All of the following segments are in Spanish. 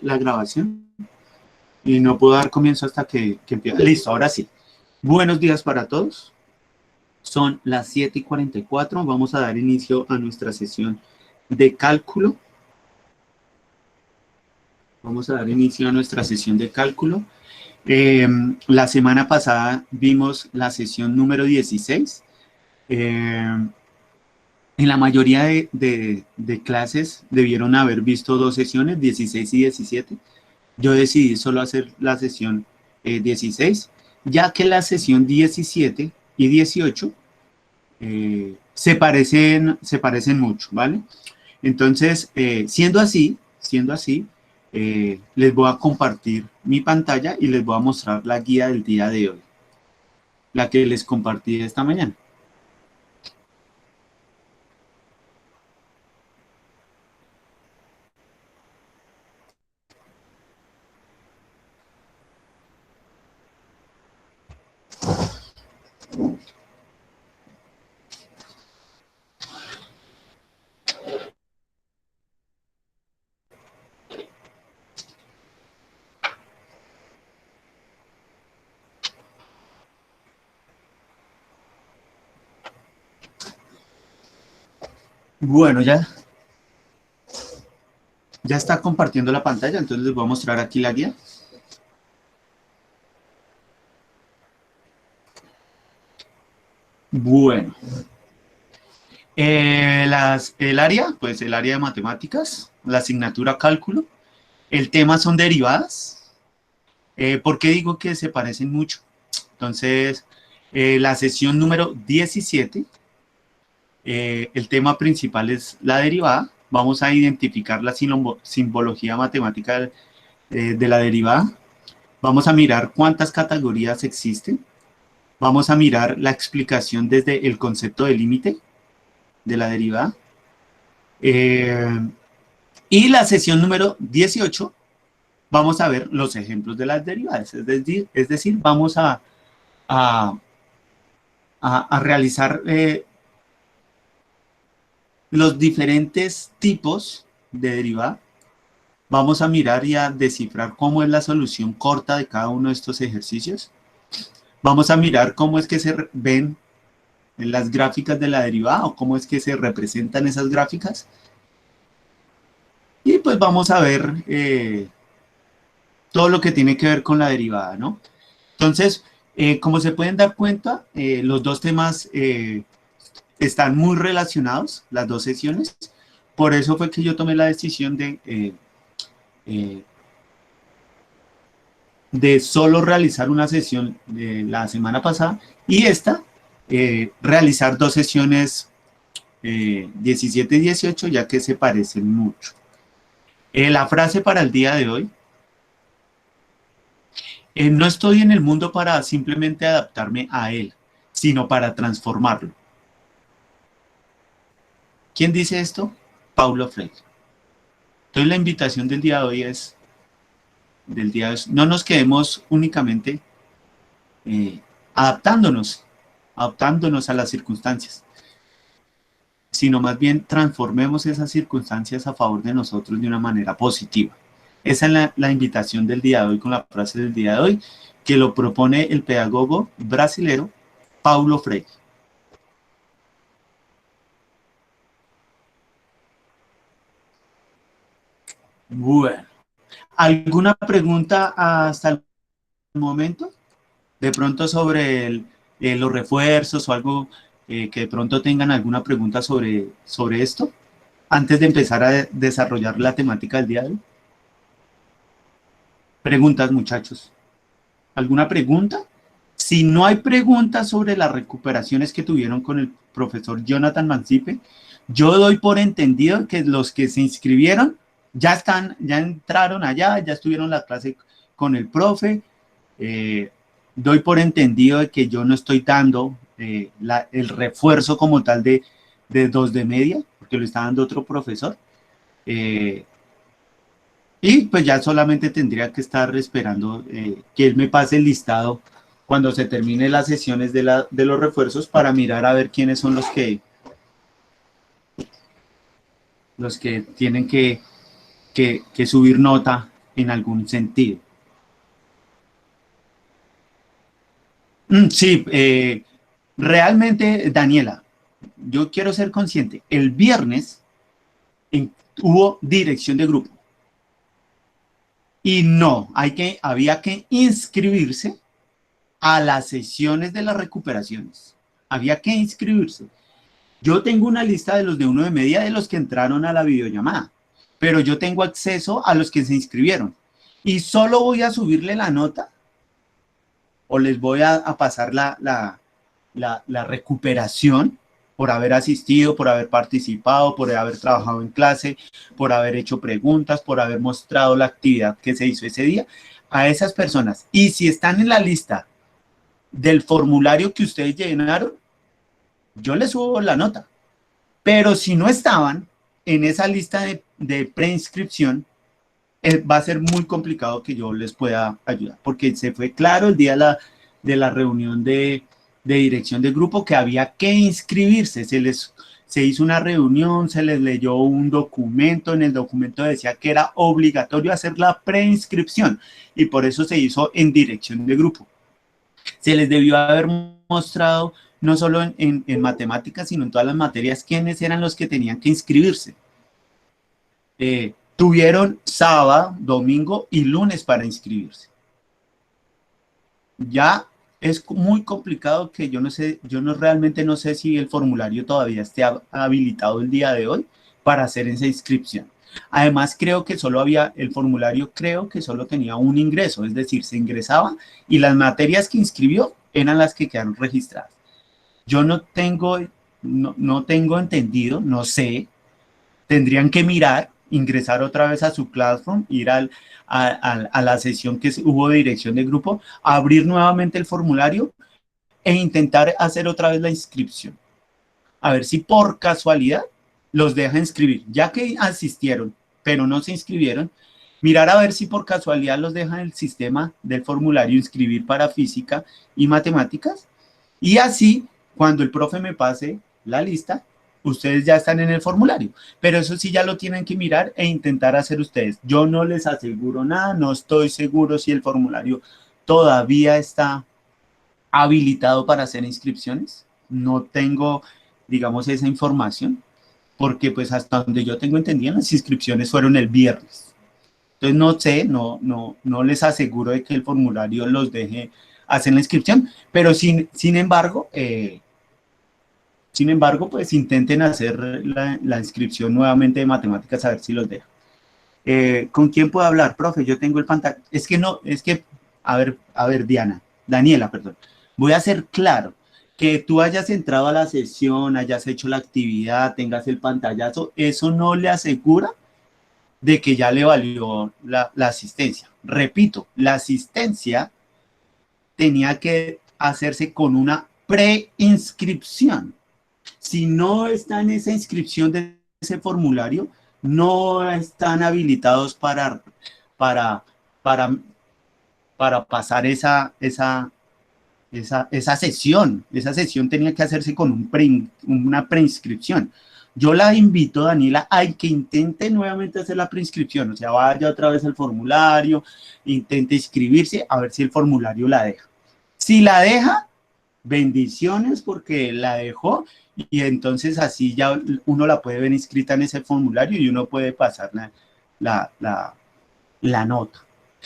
la grabación y no puedo dar comienzo hasta que empiece. Listo, ahora sí. Buenos días para todos. Son las 7:44. Vamos a dar inicio a nuestra sesión de cálculo. La semana pasada vimos la sesión número 16. En la mayoría de clases debieron haber visto dos sesiones, 16 y 17. Yo decidí solo hacer la sesión 16, ya que la sesión 17 y 18 se parecen mucho, ¿vale? Entonces, siendo así, les voy a compartir mi pantalla y les voy a mostrar la guía del día de hoy, la que les compartí esta mañana. Bueno, ya está compartiendo la pantalla, entonces les voy a mostrar aquí la guía. Bueno, el área de matemáticas, la asignatura cálculo, el tema son derivadas. ¿Por qué digo que se parecen mucho? Entonces, la sesión número 17, el tema principal es la derivada. Vamos a identificar la simbología matemática de la derivada. Vamos a mirar cuántas categorías existen. Vamos a mirar la explicación desde el concepto de límite de la derivada. Y la sesión número 18, vamos a ver los ejemplos de las derivadas. Es decir, vamos a realizar los diferentes tipos de derivada. Vamos a mirar y a descifrar cómo es la solución corta de cada uno de estos ejercicios. Vamos a mirar cómo es que se ven en las gráficas de la derivada o cómo es que se representan esas gráficas. Y pues vamos a ver todo lo que tiene que ver con la derivada, ¿no? Entonces, como se pueden dar cuenta, los dos temas están muy relacionados, las dos sesiones. Por eso fue que yo tomé la decisión de solo realizar una sesión la semana pasada y realizar dos sesiones 17 y 18, ya que se parecen mucho. La frase para el día de hoy: no estoy en el mundo para simplemente adaptarme a él, sino para transformarlo. ¿Quién dice esto? Paulo Freire. Entonces la invitación del día de hoy es, no nos quedemos únicamente adaptándonos a las circunstancias, sino más bien transformemos esas circunstancias a favor de nosotros de una manera positiva. Esa es la invitación del día de hoy con la frase del día de hoy, que lo propone el pedagogo brasilero Paulo Freire. Bueno, ¿alguna pregunta hasta el momento? De pronto sobre los refuerzos o algo que de pronto tengan alguna pregunta sobre esto, antes de empezar a desarrollar la temática del día de hoy. Preguntas, muchachos. ¿Alguna pregunta? Si no hay preguntas sobre las recuperaciones que tuvieron con el profesor Jonathan Mancipe, yo doy por entendido que los que se inscribieron ya entraron allá, ya estuvieron la clase con el profe. Doy por entendido de que yo no estoy dando el refuerzo como tal de 2 de media, porque lo está dando otro profesor. Y pues ya solamente tendría que estar esperando que él me pase el listado cuando se termine las sesiones de los refuerzos para mirar a ver quiénes son los que tienen que subir nota en algún sentido. Sí, realmente, Daniela, yo quiero ser consciente. El viernes hubo dirección de grupo y no, había que inscribirse a las sesiones de las recuperaciones. Había que inscribirse. Yo tengo una lista de los de 1 de media de los que entraron a la videollamada, pero yo tengo acceso a los que se inscribieron y solo voy a subirle la nota o les voy a pasar la recuperación por haber asistido, por haber participado, por haber trabajado en clase, por haber hecho preguntas, por haber mostrado la actividad que se hizo ese día a esas personas. Y si están en la lista del formulario que ustedes llenaron, yo les subo la nota. Pero si no estaban en esa lista de preinscripción, va a ser muy complicado que yo les pueda ayudar, porque se fue claro el día de la reunión de dirección de grupo que había que inscribirse. Se hizo una reunión, se les leyó un documento, en el documento decía que era obligatorio hacer la preinscripción y por eso se hizo en dirección de grupo. Se les debió haber mostrado no solo en matemáticas, sino en todas las materias, quiénes eran los que tenían que inscribirse. Tuvieron sábado, domingo y lunes para inscribirse. Ya es muy complicado que yo realmente no sé si el formulario todavía esté habilitado el día de hoy para hacer esa inscripción. Además, creo que el formulario creo que solo tenía un ingreso, es decir, se ingresaba y las materias que inscribió eran las que quedaron registradas. Yo no tengo entendido, no sé, tendrían que mirar, ingresar otra vez a su Classroom, ir a la sesión que hubo de dirección de grupo, abrir nuevamente el formulario e intentar hacer otra vez la inscripción. A ver si por casualidad los deja inscribir, ya que asistieron, pero no se inscribieron, mirar a ver si por casualidad los deja en el sistema del formulario inscribir para física y matemáticas, y así, cuando el profe me pase la lista, ustedes ya están en el formulario, pero eso sí ya lo tienen que mirar e intentar hacer ustedes. Yo no les aseguro nada, no estoy seguro si el formulario todavía está habilitado para hacer inscripciones, no tengo, digamos, esa información, porque pues hasta donde yo tengo entendido, las inscripciones fueron el viernes. Entonces no sé, no les aseguro de que el formulario los deje hacer la inscripción, pero sin embargo, pues intenten hacer la inscripción nuevamente de matemáticas a ver si los deja. ¿Con quién puedo hablar, profe? Yo tengo el pantalla. A ver, Daniela, perdón. Voy a ser claro, que tú hayas entrado a la sesión, hayas hecho la actividad, tengas el pantallazo, eso no le asegura de que ya le valió la asistencia. Repito, la asistencia tenía que hacerse con una preinscripción. Si no está en esa inscripción de ese formulario, no están habilitados para pasar esa sesión. Esa sesión tenía que hacerse con una preinscripción. Yo la invito, Daniela, a que intente nuevamente hacer la preinscripción, o sea, vaya otra vez al formulario, intente inscribirse, a ver si el formulario la deja. Si la deja, bendiciones porque la dejó y entonces así ya uno la puede ver inscrita en ese formulario y uno puede pasar la nota.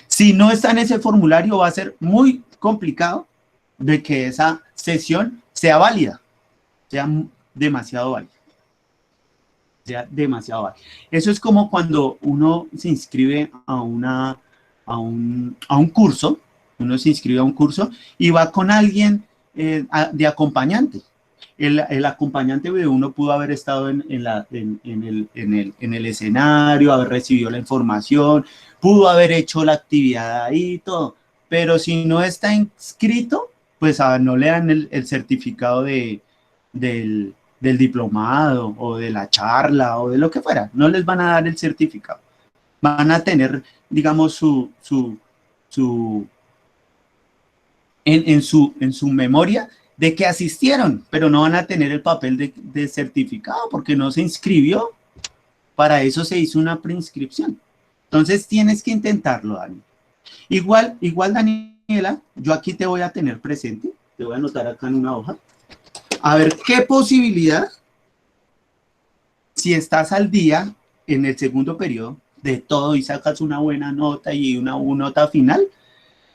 Si no está en ese formulario, va a ser muy complicado de que esa sesión sea válida, sea demasiado válida. Eso es como cuando uno se inscribe a un curso, uno se inscribe a un curso y va con alguien de acompañante. El acompañante de uno pudo haber estado en el escenario, haber recibido la información, pudo haber hecho la actividad ahí y todo, pero si no está inscrito, pues no le dan el certificado del diplomado o de la charla o de lo que fuera, no les van a dar el certificado. Van a tener, digamos, en su memoria de que asistieron, pero no van a tener el papel de certificado porque no se inscribió. Para eso se hizo una preinscripción. Entonces tienes que intentarlo, Dani. Igual, Daniela, yo aquí te voy a tener presente, te voy a anotar acá en una hoja, a ver qué posibilidad, si estás al día en el segundo periodo de todo y sacas una buena nota y una nota final,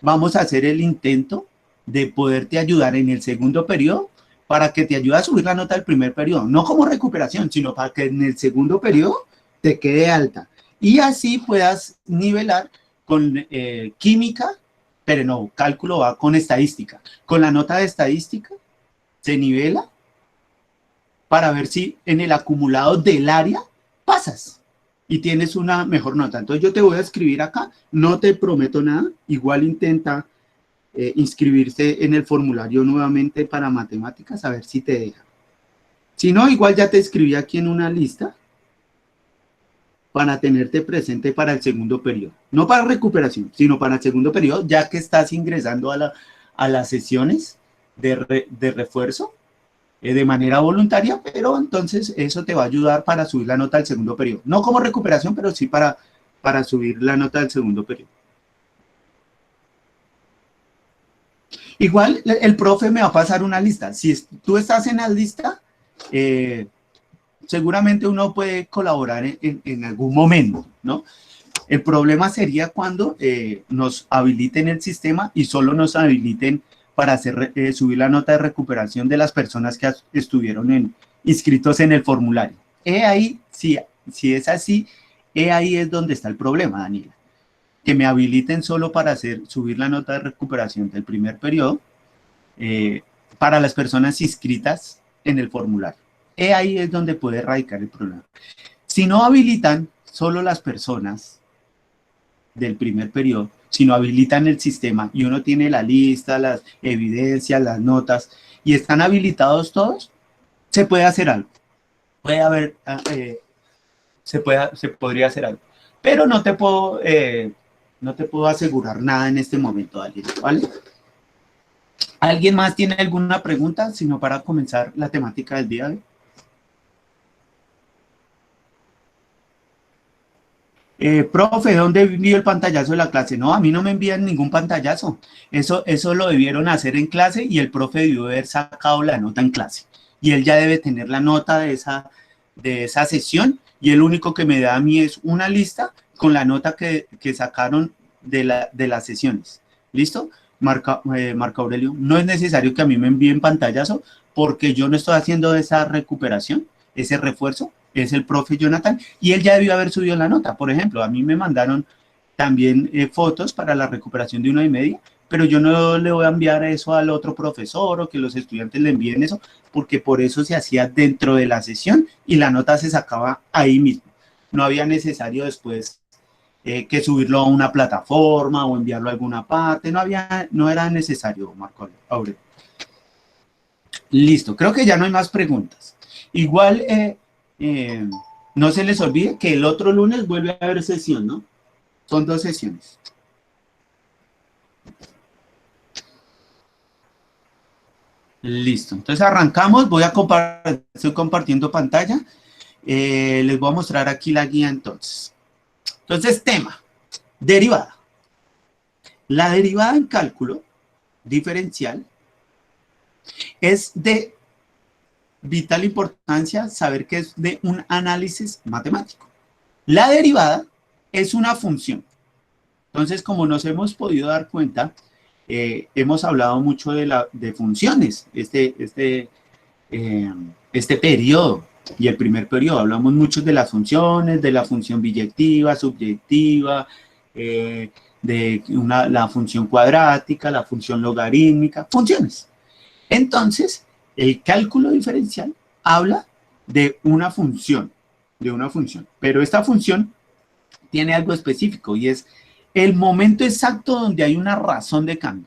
vamos a hacer el intento de poderte ayudar en el segundo periodo para que te ayude a subir la nota del primer periodo, no como recuperación, sino para que en el segundo periodo te quede alta y así puedas nivelar con química, pero no, cálculo va con estadística. Con la nota de estadística se nivela para ver si en el acumulado del área pasas y tienes una mejor nota. Entonces yo te voy a escribir acá, no te prometo nada, igual intenta inscribirse en el formulario nuevamente para matemáticas, a ver si te deja. Si no, igual ya te escribí aquí en una lista para tenerte presente para el segundo periodo. No para recuperación, sino para el segundo periodo, ya que estás ingresando a las sesiones de refuerzo de manera voluntaria, pero entonces eso te va a ayudar para subir la nota del segundo periodo. No como recuperación, pero sí para subir la nota del segundo periodo. Igual el profe me va a pasar una lista. Si tú estás en la lista, seguramente uno puede colaborar en algún momento, ¿no? El problema sería cuando nos habiliten el sistema y solo nos habiliten para hacer, subir la nota de recuperación de las personas que estuvieron inscritos en el formulario. Ahí, si es así, ahí es donde está el problema, Daniela. Que me habiliten solo para subir la nota de recuperación del primer periodo para las personas inscritas en el formulario. Ahí es donde puede radicar el problema. Si no habilitan solo las personas del primer periodo, sino habilitan el sistema y uno tiene la lista, las evidencias, las notas y están habilitados todos, se puede hacer algo. Puede haber, se podría hacer algo. Pero no te puedo asegurar nada en este momento, Daniel, ¿vale? ¿Alguien más tiene alguna pregunta, sino para comenzar la temática del día de hoy? Profe, ¿dónde envío el pantallazo de la clase? No, a mí no me envían ningún pantallazo. Eso lo debieron hacer en clase y el profe debió haber sacado la nota en clase. Y él ya debe tener la nota de esa sesión y el único que me da a mí es una lista con la nota que sacaron de las sesiones. ¿Listo? Marco Aurelio, no es necesario que a mí me envíen pantallazo porque yo no estoy haciendo esa recuperación, ese refuerzo, es el profe Jonathan, y él ya debió haber subido la nota. Por ejemplo, a mí me mandaron también fotos para la recuperación de 1,5, pero yo no le voy a enviar eso al otro profesor o que los estudiantes le envíen eso, porque por eso se hacía dentro de la sesión y la nota se sacaba ahí mismo. No había necesario después que subirlo a una plataforma o enviarlo a alguna parte, no era necesario, Marco Aurelio. Listo, creo que ya no hay más preguntas. Igual, no se les olvide que el otro lunes vuelve a haber sesión, ¿no? Son 2 sesiones. Listo, entonces arrancamos, estoy compartiendo pantalla, les voy a mostrar aquí la guía entonces. Entonces, tema, derivada. La derivada en cálculo diferencial es de vital importancia saber que es de un análisis matemático. La derivada es una función. Entonces, como nos hemos podido dar cuenta, hemos hablado mucho de funciones, este periodo y el primer periodo. Hablamos mucho de las funciones, de la función biyectiva, subyectiva, la función cuadrática, la función logarítmica, funciones. Entonces, el cálculo diferencial habla de una función, pero esta función tiene algo específico y es el momento exacto donde hay una razón de cambio.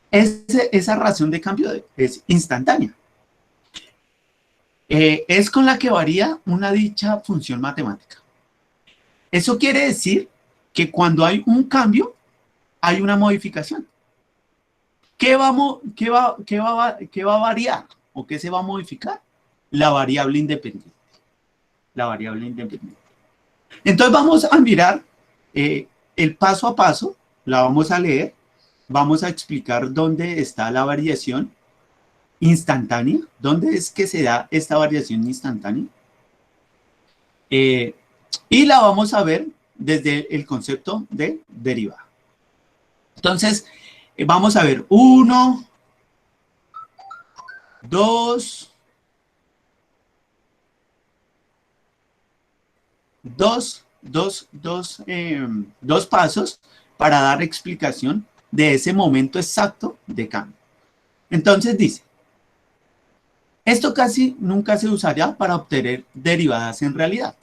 Esa razón de cambio es instantánea. Es con la que varía una dicha función matemática. Eso quiere decir que cuando hay un cambio, hay una modificación. ¿Qué va a variar o qué se va a modificar? La variable independiente. La variable independiente. Entonces vamos a mirar el paso a paso, la vamos a leer, vamos a explicar dónde está la variación instantánea, dónde es que se da esta variación instantánea. Y la vamos a ver desde el concepto de derivada. Entonces, vamos a ver 1, 2, 2 pasos para dar explicación de ese momento exacto de cambio. Entonces dice, esto casi nunca se usará para obtener derivadas en realidad.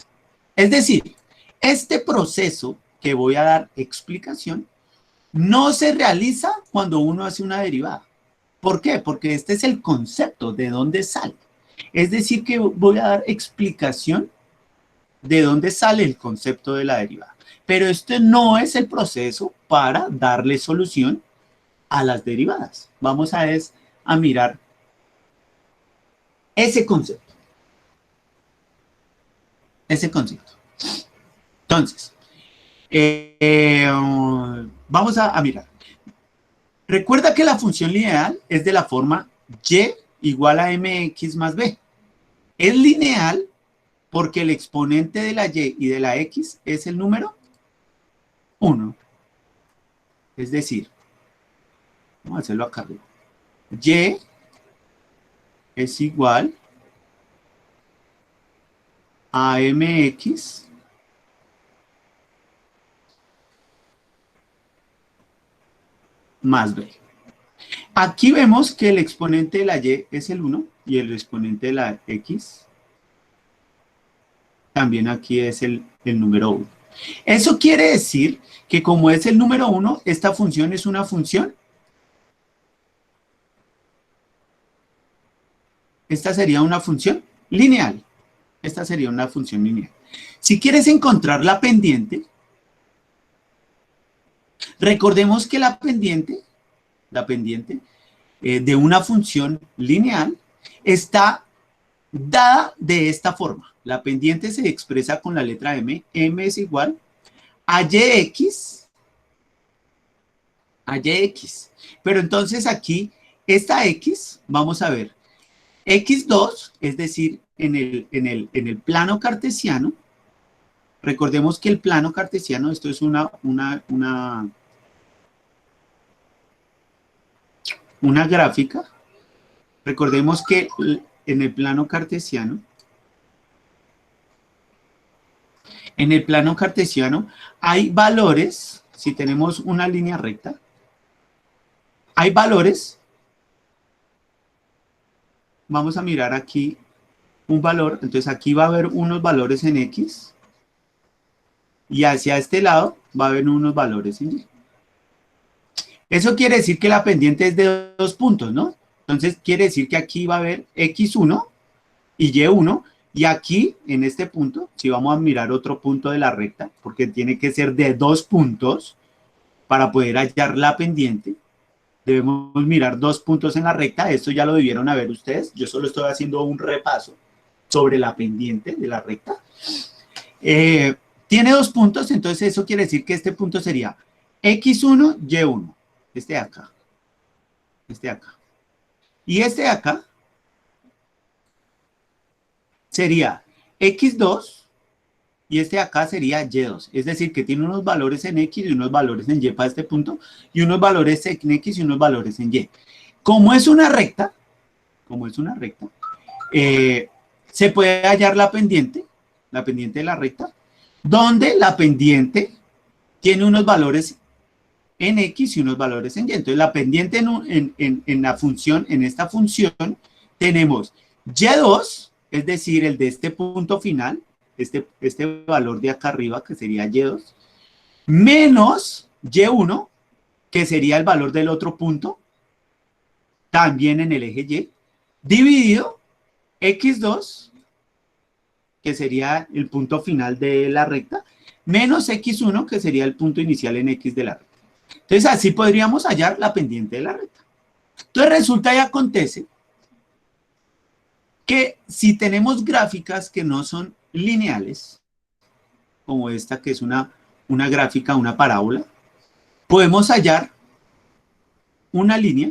Es decir, este proceso que voy a dar explicación no se realiza cuando uno hace una derivada. ¿Por qué? Porque este es el concepto de dónde sale. Es decir, que voy a dar explicación de dónde sale el concepto de la derivada. Pero este no es el proceso para darle solución a las derivadas. Vamos a mirar ese concepto. Ese concepto. Entonces, vamos a mirar. Recuerda que la función lineal es de la forma y igual a mx más b. Es lineal porque el exponente de la y y de la x es el número 1. Es decir, vamos a hacerlo acá arriba. Y es igual a mx más b. Aquí vemos que el exponente de la y es el 1 y el exponente de la x también aquí es el número 1. Eso quiere decir que como es el número 1, esta función es una función. Esta sería una función lineal. Esta sería una función lineal. Si quieres encontrar la pendiente, recordemos que la pendiente de una función lineal está dada de esta forma. La pendiente se expresa con la letra m. M es igual a yx. Pero entonces aquí, esta x, vamos a ver, x2, es decir, en el plano cartesiano, recordemos que el plano cartesiano, esto es una gráfica. Recordemos que en el plano cartesiano, hay valores, si tenemos una línea recta, hay valores, vamos a mirar aquí un valor, entonces aquí va a haber unos valores en X, y hacia este lado va a haber unos valores en Y. Eso quiere decir que la pendiente es de 2 puntos, ¿no? Entonces quiere decir que aquí va a haber X1 y Y1, y aquí, en este punto, si vamos a mirar otro punto de la recta, porque tiene que ser de 2 puntos para poder hallar la pendiente, debemos mirar 2 puntos en la recta. Esto ya lo debieron haber ustedes, yo solo estoy haciendo un repaso sobre la pendiente de la recta. Tiene 2 puntos, entonces eso quiere decir que este punto sería X1, Y1, este de acá, y este de acá sería X2 y este de acá sería Y2, es decir, que tiene unos valores en X y unos valores en Y para este punto, y unos valores en X y unos valores en Y. Como es una recta, se puede hallar la pendiente de la recta, donde la pendiente tiene unos valores en X y unos valores en Y. Entonces, la pendiente en la función, en esta función, tenemos Y2, es decir, el de este punto final, este valor de acá arriba, que sería Y2, menos Y1, que sería el valor del otro punto, también en el eje Y, dividido X2, que sería el punto final de la recta, menos X1, que sería el punto inicial en X de la recta. Entonces, así podríamos hallar la pendiente de la recta. Entonces, resulta y acontece que si tenemos gráficas que no son lineales, como esta que es una gráfica, una parábola, podemos hallar una línea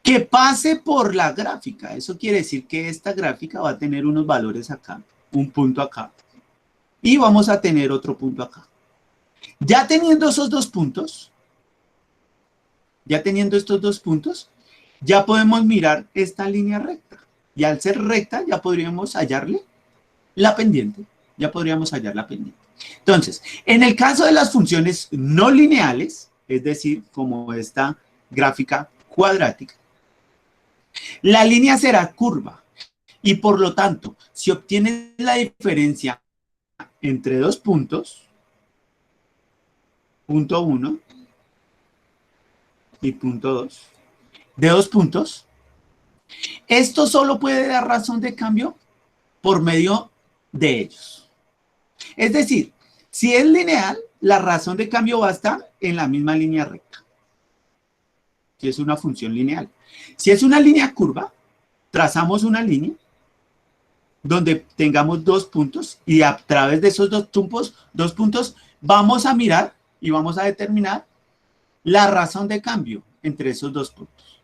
que pase por la gráfica. Eso quiere decir que esta gráfica va a tener unos valores acá, un punto acá, y vamos a tener otro punto acá. Ya teniendo esos dos puntos, ya podemos mirar esta línea recta. Y al ser recta, ya podríamos hallarle la pendiente. Ya podríamos hallar la pendiente. Entonces, en el caso de las funciones no lineales, es decir, como esta gráfica cuadrática, la línea será curva. Y por lo tanto, si obtienes la diferencia entre dos puntos, punto 1 y punto 2, de dos puntos, esto solo puede dar razón de cambio por medio de ellos. Es decir, si es lineal, la razón de cambio va a estar en la misma línea recta, si es una función lineal. Si es una línea curva, trazamos una línea donde tengamos dos puntos y a través de esos dos puntos vamos a mirar y vamos a determinar la razón de cambio entre esos dos puntos.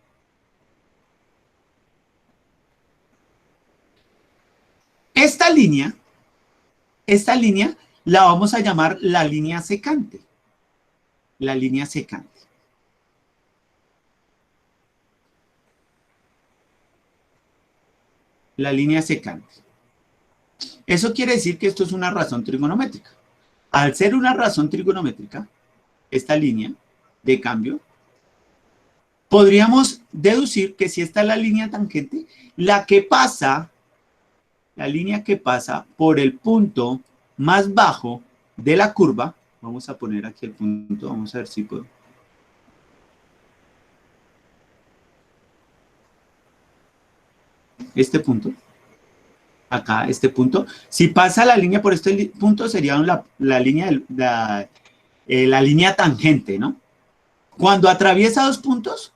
Esta línea la vamos a llamar la línea secante. La línea secante. La línea secante. Eso quiere decir que esto es una razón trigonométrica. Al ser una razón trigonométrica, esta línea de cambio, podríamos deducir que si esta es la línea tangente, la línea que pasa por el punto más bajo de la curva, vamos a poner aquí el punto, vamos a ver si puedo. Este punto, acá, este punto, si pasa la línea por este punto, sería la línea tangente, ¿no? Cuando atraviesa dos puntos,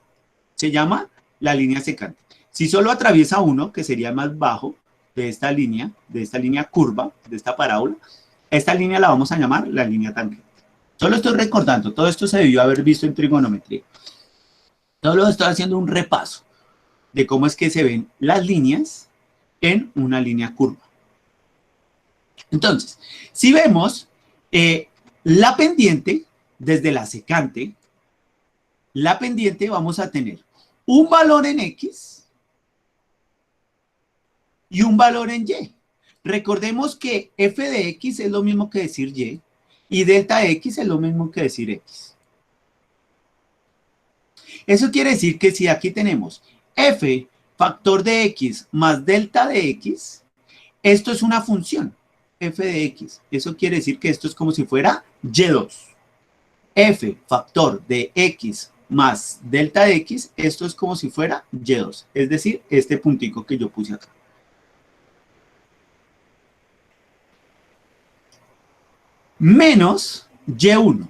se llama la línea secante. Si solo atraviesa uno, que sería más bajo de esta línea curva, de esta parábola, esta línea la vamos a llamar la línea tangente. Solo estoy recordando, todo esto se debió haber visto en trigonometría. Solo estoy haciendo un repaso de cómo es que se ven las líneas en una línea curva. Entonces, si vemos la pendiente desde la secante, la pendiente vamos a tener un valor en X y un valor en Y. Recordemos que f de X es lo mismo que decir y delta de X es lo mismo que decir X. Eso quiere decir que si aquí tenemos f factor de X más delta de X, esto es una función, f de X. Eso quiere decir que esto es como si fuera Y2. F factor de X más delta de X, esto es como si fuera Y2. Es decir, este puntico que yo puse acá. Menos Y1.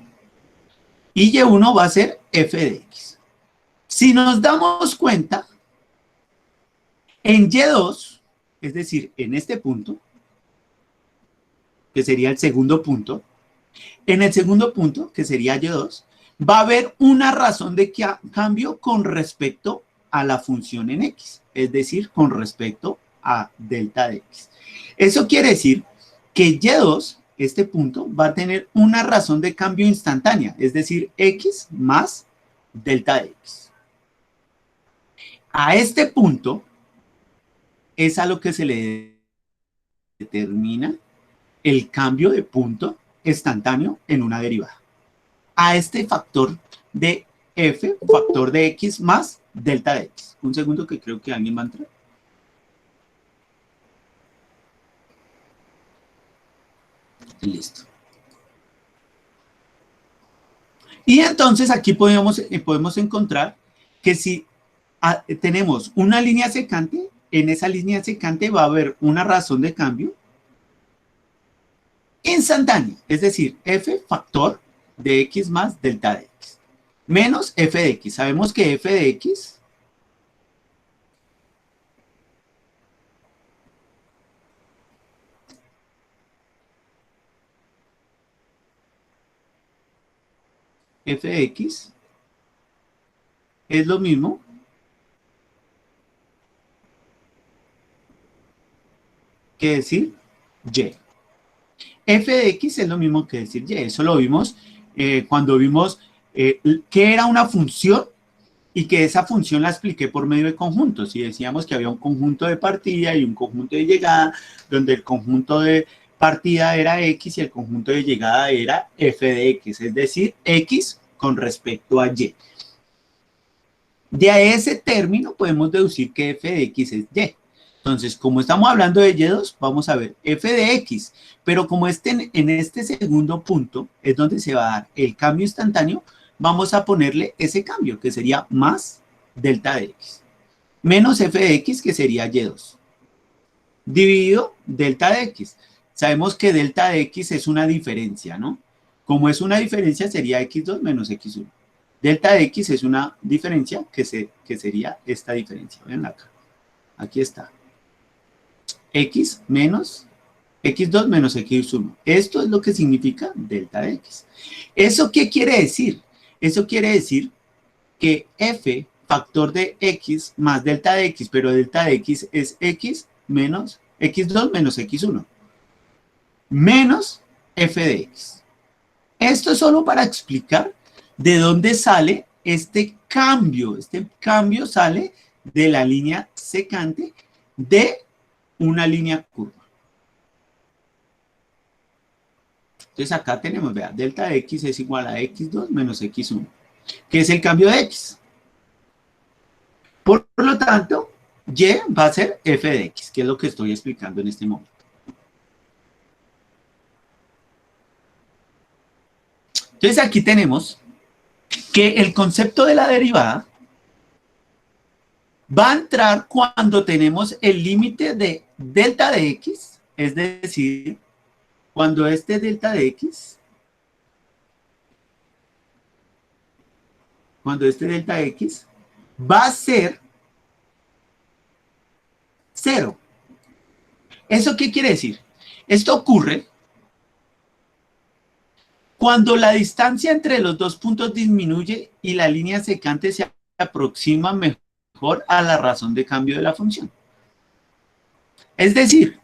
Y Y1 va a ser f de X. Si nos damos cuenta, en Y2, es decir, en este punto, que sería el segundo punto, en el segundo punto, que sería Y2, va a haber una razón de cambio con respecto a la función en X, es decir, con respecto a delta de X. Eso quiere decir que Y2, este punto, va a tener una razón de cambio instantánea, es decir, X más delta de X. A este punto es a lo que se le determina el cambio de punto instantáneo en una derivada. A este factor de f, factor de x más delta de x. Un segundo que creo que alguien va a entrar. Listo. Y entonces aquí podemos encontrar que si tenemos una línea secante, en esa línea secante va a haber una razón de cambio instantánea, es decir, f factor de x más delta de x, menos f de x. Sabemos que f de x f de x es lo mismo que decir y. F de x es lo mismo que decir y. Eso lo vimos cuando vimos que era una función y que esa función la expliqué por medio de conjuntos. Y decíamos que había un conjunto de partida y un conjunto de llegada, donde el conjunto de partida era x y el conjunto de llegada era f de x, es decir, x con respecto a y. De ese término podemos deducir que f de x es y. Entonces, como estamos hablando de y2, vamos a ver f de x, pero como en este segundo punto es donde se va a dar el cambio instantáneo, vamos a ponerle ese cambio, que sería más delta de x, menos f de x, que sería y2, dividido delta de x. Sabemos que delta de x es una diferencia, ¿no? Como es una diferencia, sería x2 menos x1. Delta de x es una diferencia que sería esta diferencia. Ven acá. Aquí está. X menos x2 menos x1. Esto es lo que significa delta de x. ¿Eso qué quiere decir? Eso quiere decir que f factor de x más delta de x, pero delta de x es x menos x2 menos x1, menos f de x. Esto es solo para explicar de dónde sale este cambio. Este cambio sale de la línea secante de una línea curva. Entonces acá tenemos, vea, delta de x es igual a x2 menos x1, que es el cambio de x. Por lo tanto, y va a ser f de x, que es lo que estoy explicando en este momento. Entonces aquí tenemos que el concepto de la derivada va a entrar cuando tenemos el límite de delta de x, es decir, cuando este delta de x, va a ser 0. ¿Eso qué quiere decir? Esto ocurre cuando la distancia entre los dos puntos disminuye y la línea secante se aproxima mejor a la razón de cambio de la función. Es decir,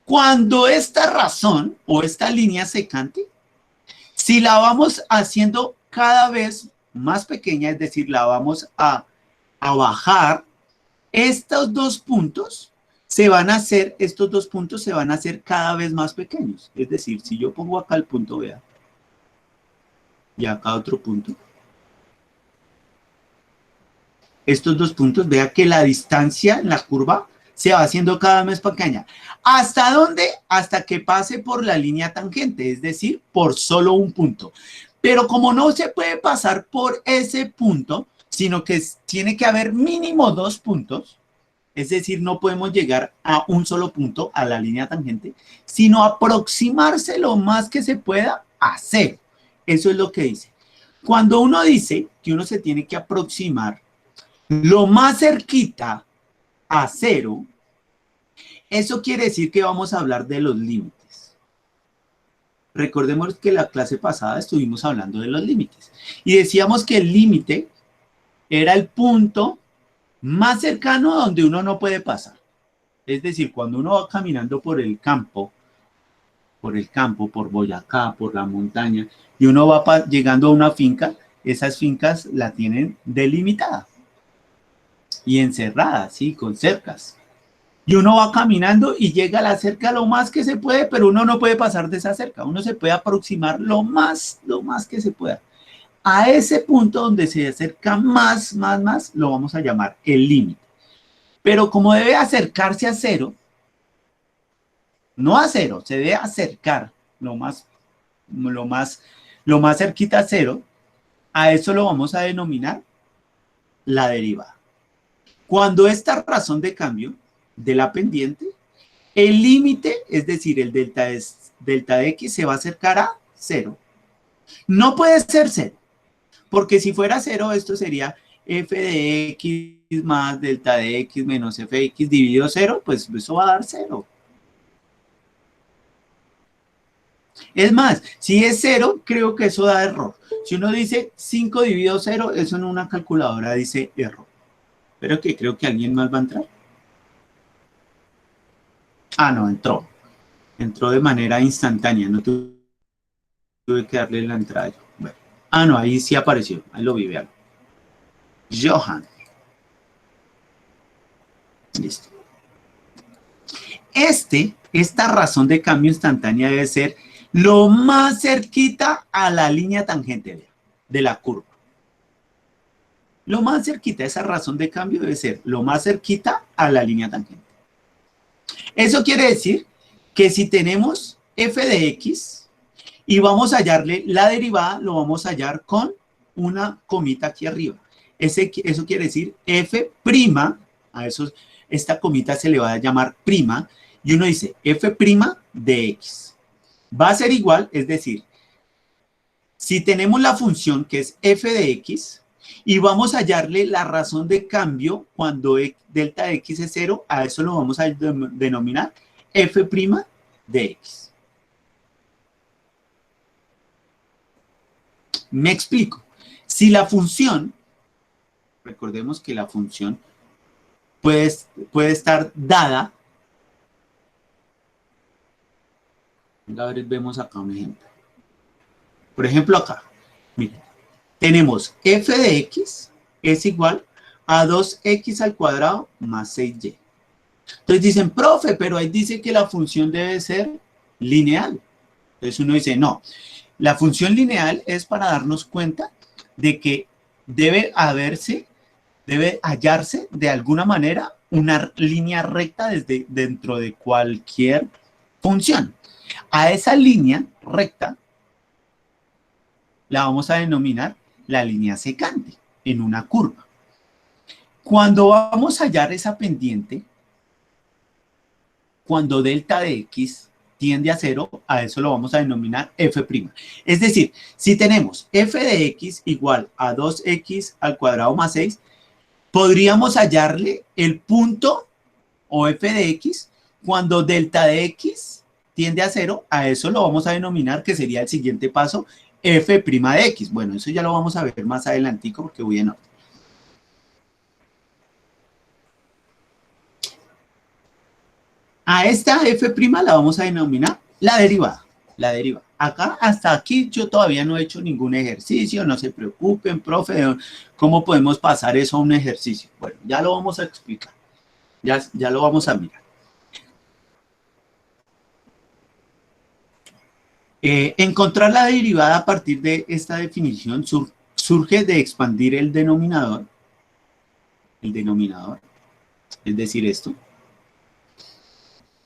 cuando esta razón o esta línea secante, si la vamos haciendo cada vez más pequeña, es decir, la vamos a bajar, estos dos puntos se van a hacer cada vez más pequeños. Es decir, si yo pongo acá el punto, vea, y acá otro punto, estos dos puntos, vea que la distancia en la curva se va haciendo cada vez más pequeña. ¿Hasta dónde? Hasta que pase por la línea tangente, es decir, por solo un punto. Pero como no se puede pasar por ese punto, sino que tiene que haber mínimo dos puntos, es decir, no podemos llegar a un solo punto, a la línea tangente, sino aproximarse lo más que se pueda a cero. Eso es lo que dice. Cuando uno dice que uno se tiene que aproximar lo más cerquita a cero, eso quiere decir que vamos a hablar de los límites. Recordemos que la clase pasada estuvimos hablando de los límites y decíamos que el límite era el punto más cercano donde uno no puede pasar. Es decir, cuando uno va caminando por el campo, por Boyacá, por la montaña, y uno va llegando a una finca, esas fincas la tienen delimitada y encerrada, ¿sí? Con cercas. Y uno va caminando y llega a la cerca lo más que se puede, pero uno no puede pasar de esa cerca. Uno se puede aproximar lo más que se pueda. A ese punto donde se acerca más, lo vamos a llamar el límite. Pero como debe acercarse a cero, no a cero, se debe acercar lo más cerquita a cero, a eso lo vamos a denominar la derivada. Cuando esta razón de cambio de la pendiente, el límite, es decir, el delta de x se va a acercar a cero. No puede ser cero, porque si fuera cero, esto sería f de x más delta de x menos f de x dividido cero, pues eso va a dar cero. Es más, si es 0, creo que eso da error. Si uno dice 5 dividido 0, eso en una calculadora dice error. Pero que creo que alguien más va a entrar. Ah, no, entró. Entró de manera instantánea, no tuve que darle la entrada. Bueno. Ah, no, ahí sí apareció. Ahí lo vi, vean. Johan. Listo. Esta razón de cambio instantánea debe ser lo más cerquita a la línea tangente de la curva. Lo más cerquita, esa razón de cambio debe ser lo más cerquita a la línea tangente. Eso quiere decir que si tenemos f de x y vamos a hallarle la derivada, lo vamos a hallar con una comita aquí arriba. Eso quiere decir f', a eso, esta comita se le va a llamar prima, y uno dice f' de x. Va a ser igual, es decir, si tenemos la función que es f de x y vamos a hallarle la razón de cambio cuando delta de x es 0, a eso lo vamos a denominar f' de x. Me explico. Si la función, recordemos que la función puede estar dada. A ver, vemos acá un ejemplo. Por ejemplo, acá, miren, tenemos f de x es igual a 2x al cuadrado más 6y. Entonces dicen, profe, pero ahí dice que la función debe ser lineal. Entonces uno dice, no, la función lineal es para darnos cuenta de que debe hallarse de alguna manera una línea recta desde dentro de cualquier función. A esa línea recta la vamos a denominar la línea secante en una curva. Cuando vamos a hallar esa pendiente, cuando delta de x tiende a 0, a eso lo vamos a denominar f'. Es decir, si tenemos f de x igual a 2x al cuadrado más 6, podríamos hallarle el punto o f de x cuando delta de x tiende a 0, a eso lo vamos a denominar, que sería el siguiente paso, f' de x. Bueno, eso ya lo vamos a ver más adelantico porque voy en orden. A esta f' la vamos a denominar la derivada. La derivada. Acá, hasta aquí, yo todavía no he hecho ningún ejercicio, no se preocupen, profe, ¿cómo podemos pasar eso a un ejercicio? Bueno, ya lo vamos a explicar, ya lo vamos a mirar. Encontrar la derivada a partir de esta definición surge de expandir el denominador, es decir, esto,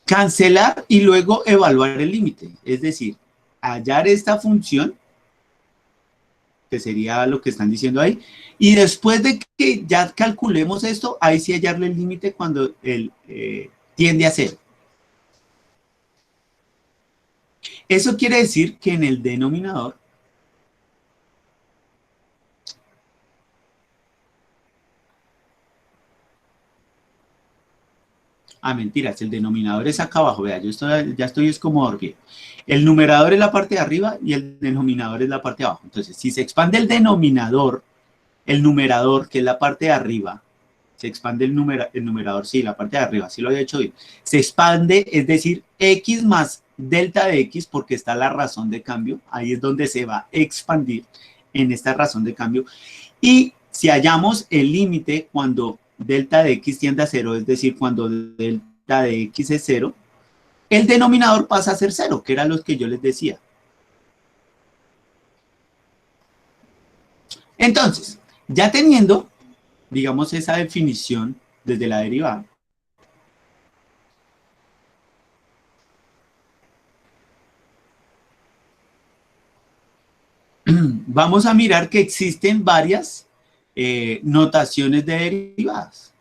cancelar y luego evaluar el límite, es decir, hallar esta función, que sería lo que están diciendo ahí, y después de que ya calculemos esto, ahí sí hallarle el límite cuando él tiende a 0. Eso quiere decir que en el denominador mentiras, el denominador es acá abajo, vea, ya estoy es como dormido. El numerador es la parte de arriba y el denominador es la parte de abajo. Entonces, si se expande el denominador, el numerador, que es la parte de arriba, se expande el numerador, sí, la parte de arriba, sí lo había hecho bien. Se expande, es decir, x más delta de x, porque está la razón de cambio, ahí es donde se va a expandir en esta razón de cambio. Y si hallamos el límite cuando delta de x tiende a 0, es decir, cuando delta de x es 0, el denominador pasa a ser 0, que era lo que yo les decía. Entonces, ya teniendo, digamos, esa definición desde la derivada, vamos a mirar que existen varias notaciones de derivadas.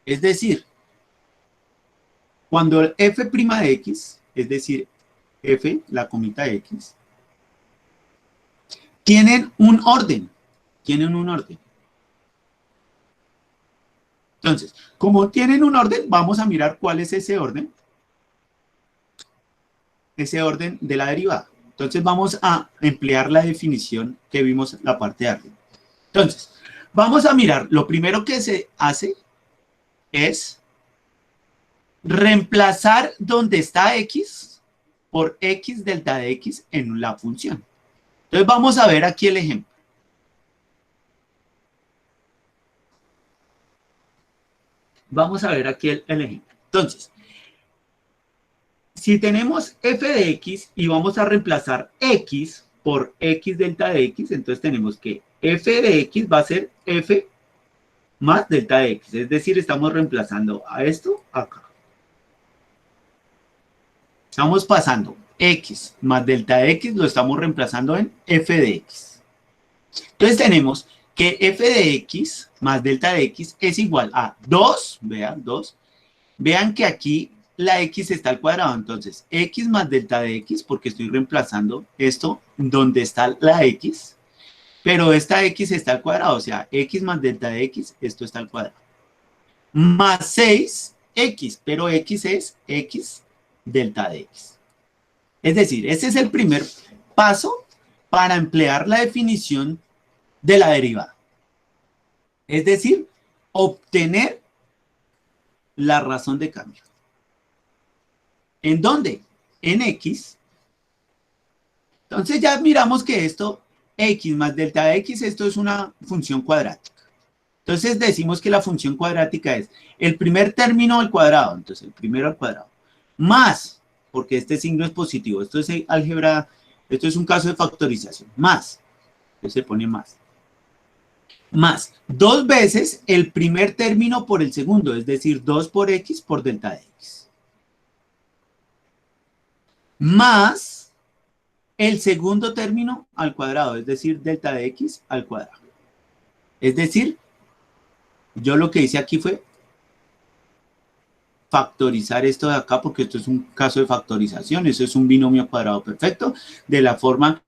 Es decir, cuando el f' de x, es decir, f, la comita de x, tienen un orden. Entonces, como tienen un orden, vamos a mirar cuál es ese orden de la derivada. Entonces vamos a emplear la definición que vimos en la parte de arriba. Entonces, vamos a mirar, lo primero que se hace es reemplazar donde está x por x delta de x en la función. Entonces vamos a ver aquí el ejemplo. Vamos a ver aquí el ejemplo. Entonces, si tenemos f de x y vamos a reemplazar x por x delta de x, entonces tenemos que f de x va a ser f más delta de x. Es decir, estamos reemplazando a esto acá. Estamos pasando x más delta de x, lo estamos reemplazando en f de x. Entonces tenemos que f de x más delta de x es igual a 2, vean, 2. Vean que aquí la x está al cuadrado, entonces x más delta de x, porque estoy reemplazando esto donde está la x, pero esta x está al cuadrado, o sea, x más delta de x, esto está al cuadrado. Más 6x, pero x es x delta de x. Es decir, este es el primer paso para emplear la definición de la derivada. Es decir, obtener la razón de cambio. ¿En dónde? En x. Entonces ya miramos que esto, x más delta de x, esto es una función cuadrática. Entonces decimos que la función cuadrática es el primer término al cuadrado, entonces el primero al cuadrado, más, porque este signo es positivo, esto es álgebra, esto es un caso de factorización, más, entonces se pone más 2 veces el primer término por el segundo, es decir, 2 por x por delta de x. Más el segundo término al cuadrado, es decir, delta de x al cuadrado. Es decir, yo lo que hice aquí fue factorizar esto de acá, porque esto es un caso de factorización, eso es un binomio cuadrado perfecto, de la forma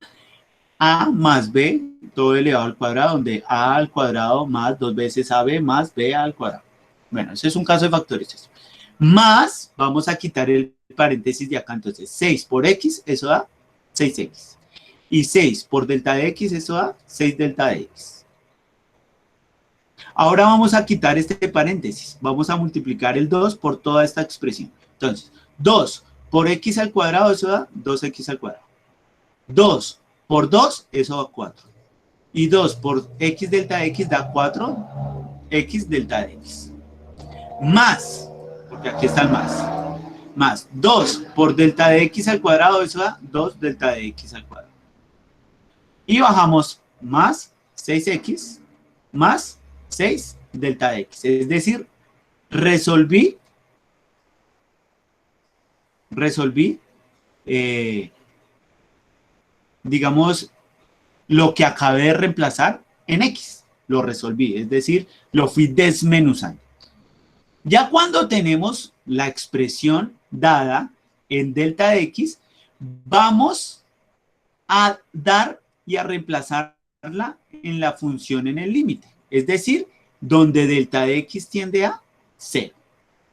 a más b, todo elevado al cuadrado, donde a al cuadrado más 2 veces ab más b al cuadrado. Bueno, ese es un caso de factorización. Más, vamos a quitar el paréntesis de acá, entonces 6 por x, eso da 6x. Y 6 por delta de x, eso da 6 delta de x. Ahora vamos a quitar este paréntesis. Vamos a multiplicar el 2 por toda esta expresión. Entonces, 2 por x al cuadrado, eso da 2x al cuadrado. 2 por 2, eso da 4. Y 2 por x delta de x da 4x delta de x. Más, porque aquí está el más 2 por delta de x al cuadrado, eso da 2 delta de x al cuadrado. Y bajamos más 6x más 6 delta de x. Es decir, resolví digamos, lo que acabé de reemplazar en x. Lo resolví, es decir, lo fui desmenuzando. Ya cuando tenemos la expresión dada en delta de x, vamos a dar y a reemplazarla en la función en el límite. Es decir, donde delta de x tiende a 0.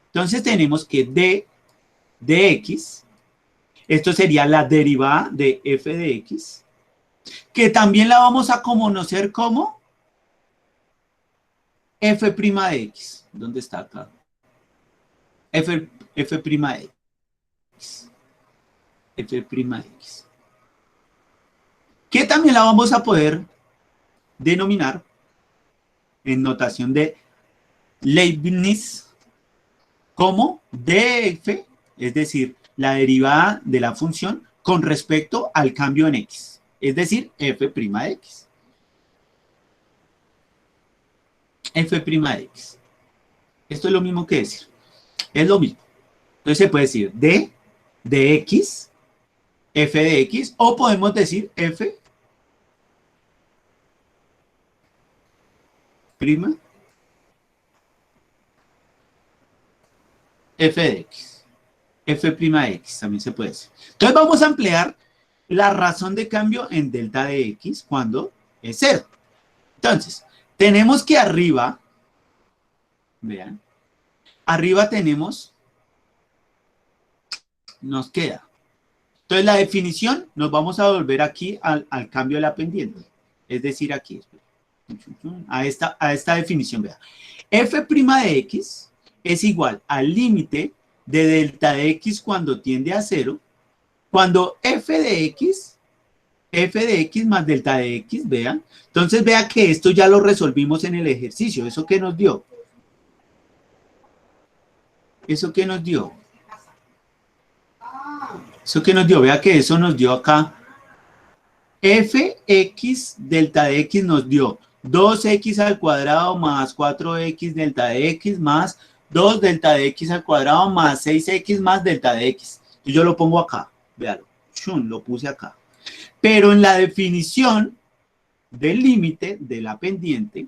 Entonces tenemos que d de x, esto sería la derivada de f de x, que también la vamos a conocer como f' de x. ¿Dónde está acá? f' de x. f' de x. Que también la vamos a poder denominar en notación de Leibniz como df, es decir, la derivada de la función con respecto al cambio en x, es decir, f' de x. f' de x. Esto es lo mismo que decir. Es lo mismo. Entonces se puede decir d de x, f de x, o podemos decir f' f de x. f' de x también se puede decir. Entonces vamos a emplear la razón de cambio en delta de x cuando es 0. Entonces, tenemos que arriba, vean, arriba tenemos, nos queda Entonces la definición, nos vamos a volver aquí al cambio de la pendiente. Es decir, aquí, a esta definición, vea. F' de X es igual al límite de delta de X cuando tiende a 0, cuando F de X más delta de X, vean. Entonces vea que esto ya lo resolvimos en el ejercicio. ¿Eso qué nos dio? ¿Eso qué nos dio? ¿Eso qué nos dio? Vea que eso nos dio acá. Fx delta de X nos dio 2x al cuadrado más 4x delta de X más 2 delta de X al cuadrado más 6x más delta de X. Y yo lo pongo acá, véalo, lo puse acá. Pero en la definición del límite de la pendiente,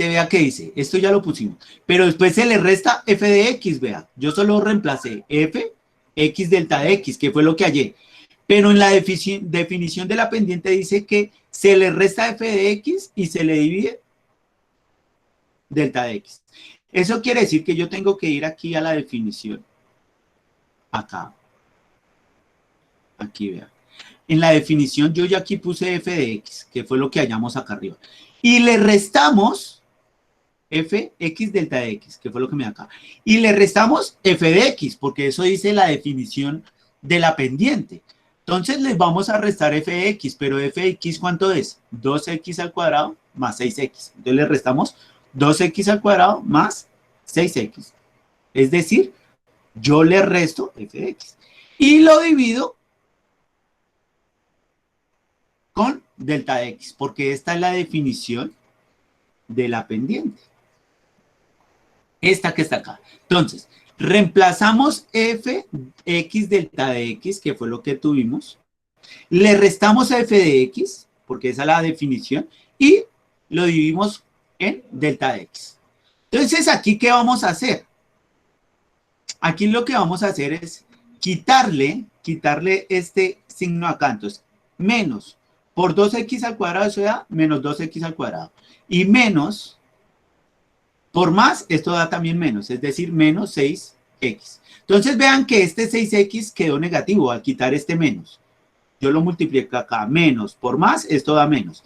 vea que dice, esto ya lo pusimos, pero después se le resta f de x, vea, yo solo reemplacé f, x delta de x, que fue lo que hallé, pero en la definición de la pendiente dice que se le resta f de x y se le divide delta de x. Eso quiere decir que yo tengo que ir aquí a la definición, acá, aquí vea. En la definición yo ya aquí puse f de x, que fue lo que hallamos acá arriba. Y le restamos fx delta de x, que fue lo que me da acá. Y le restamos f de x, porque eso dice la definición de la pendiente. Entonces les vamos a restar f de x, pero f de x ¿cuánto es? 2x al cuadrado más 6x. Entonces le restamos 2x al cuadrado más 6x. Es decir, yo le resto f de x. Y lo divido con delta de x, porque esta es la definición de la pendiente. Esta que está acá. Entonces, reemplazamos fx delta de x, que fue lo que tuvimos. Le restamos a f de x, porque esa es la definición, y lo dividimos en delta de x. Entonces, aquí, ¿qué vamos a hacer? Aquí lo que vamos a hacer es quitarle este signo acá. Entonces, menos por 2x al cuadrado, eso da menos 2x al cuadrado. Y menos, por más, esto da también menos, es decir, menos 6x. Entonces vean que este 6x quedó negativo al quitar este menos. Yo lo multiplico acá, menos por más, esto da menos.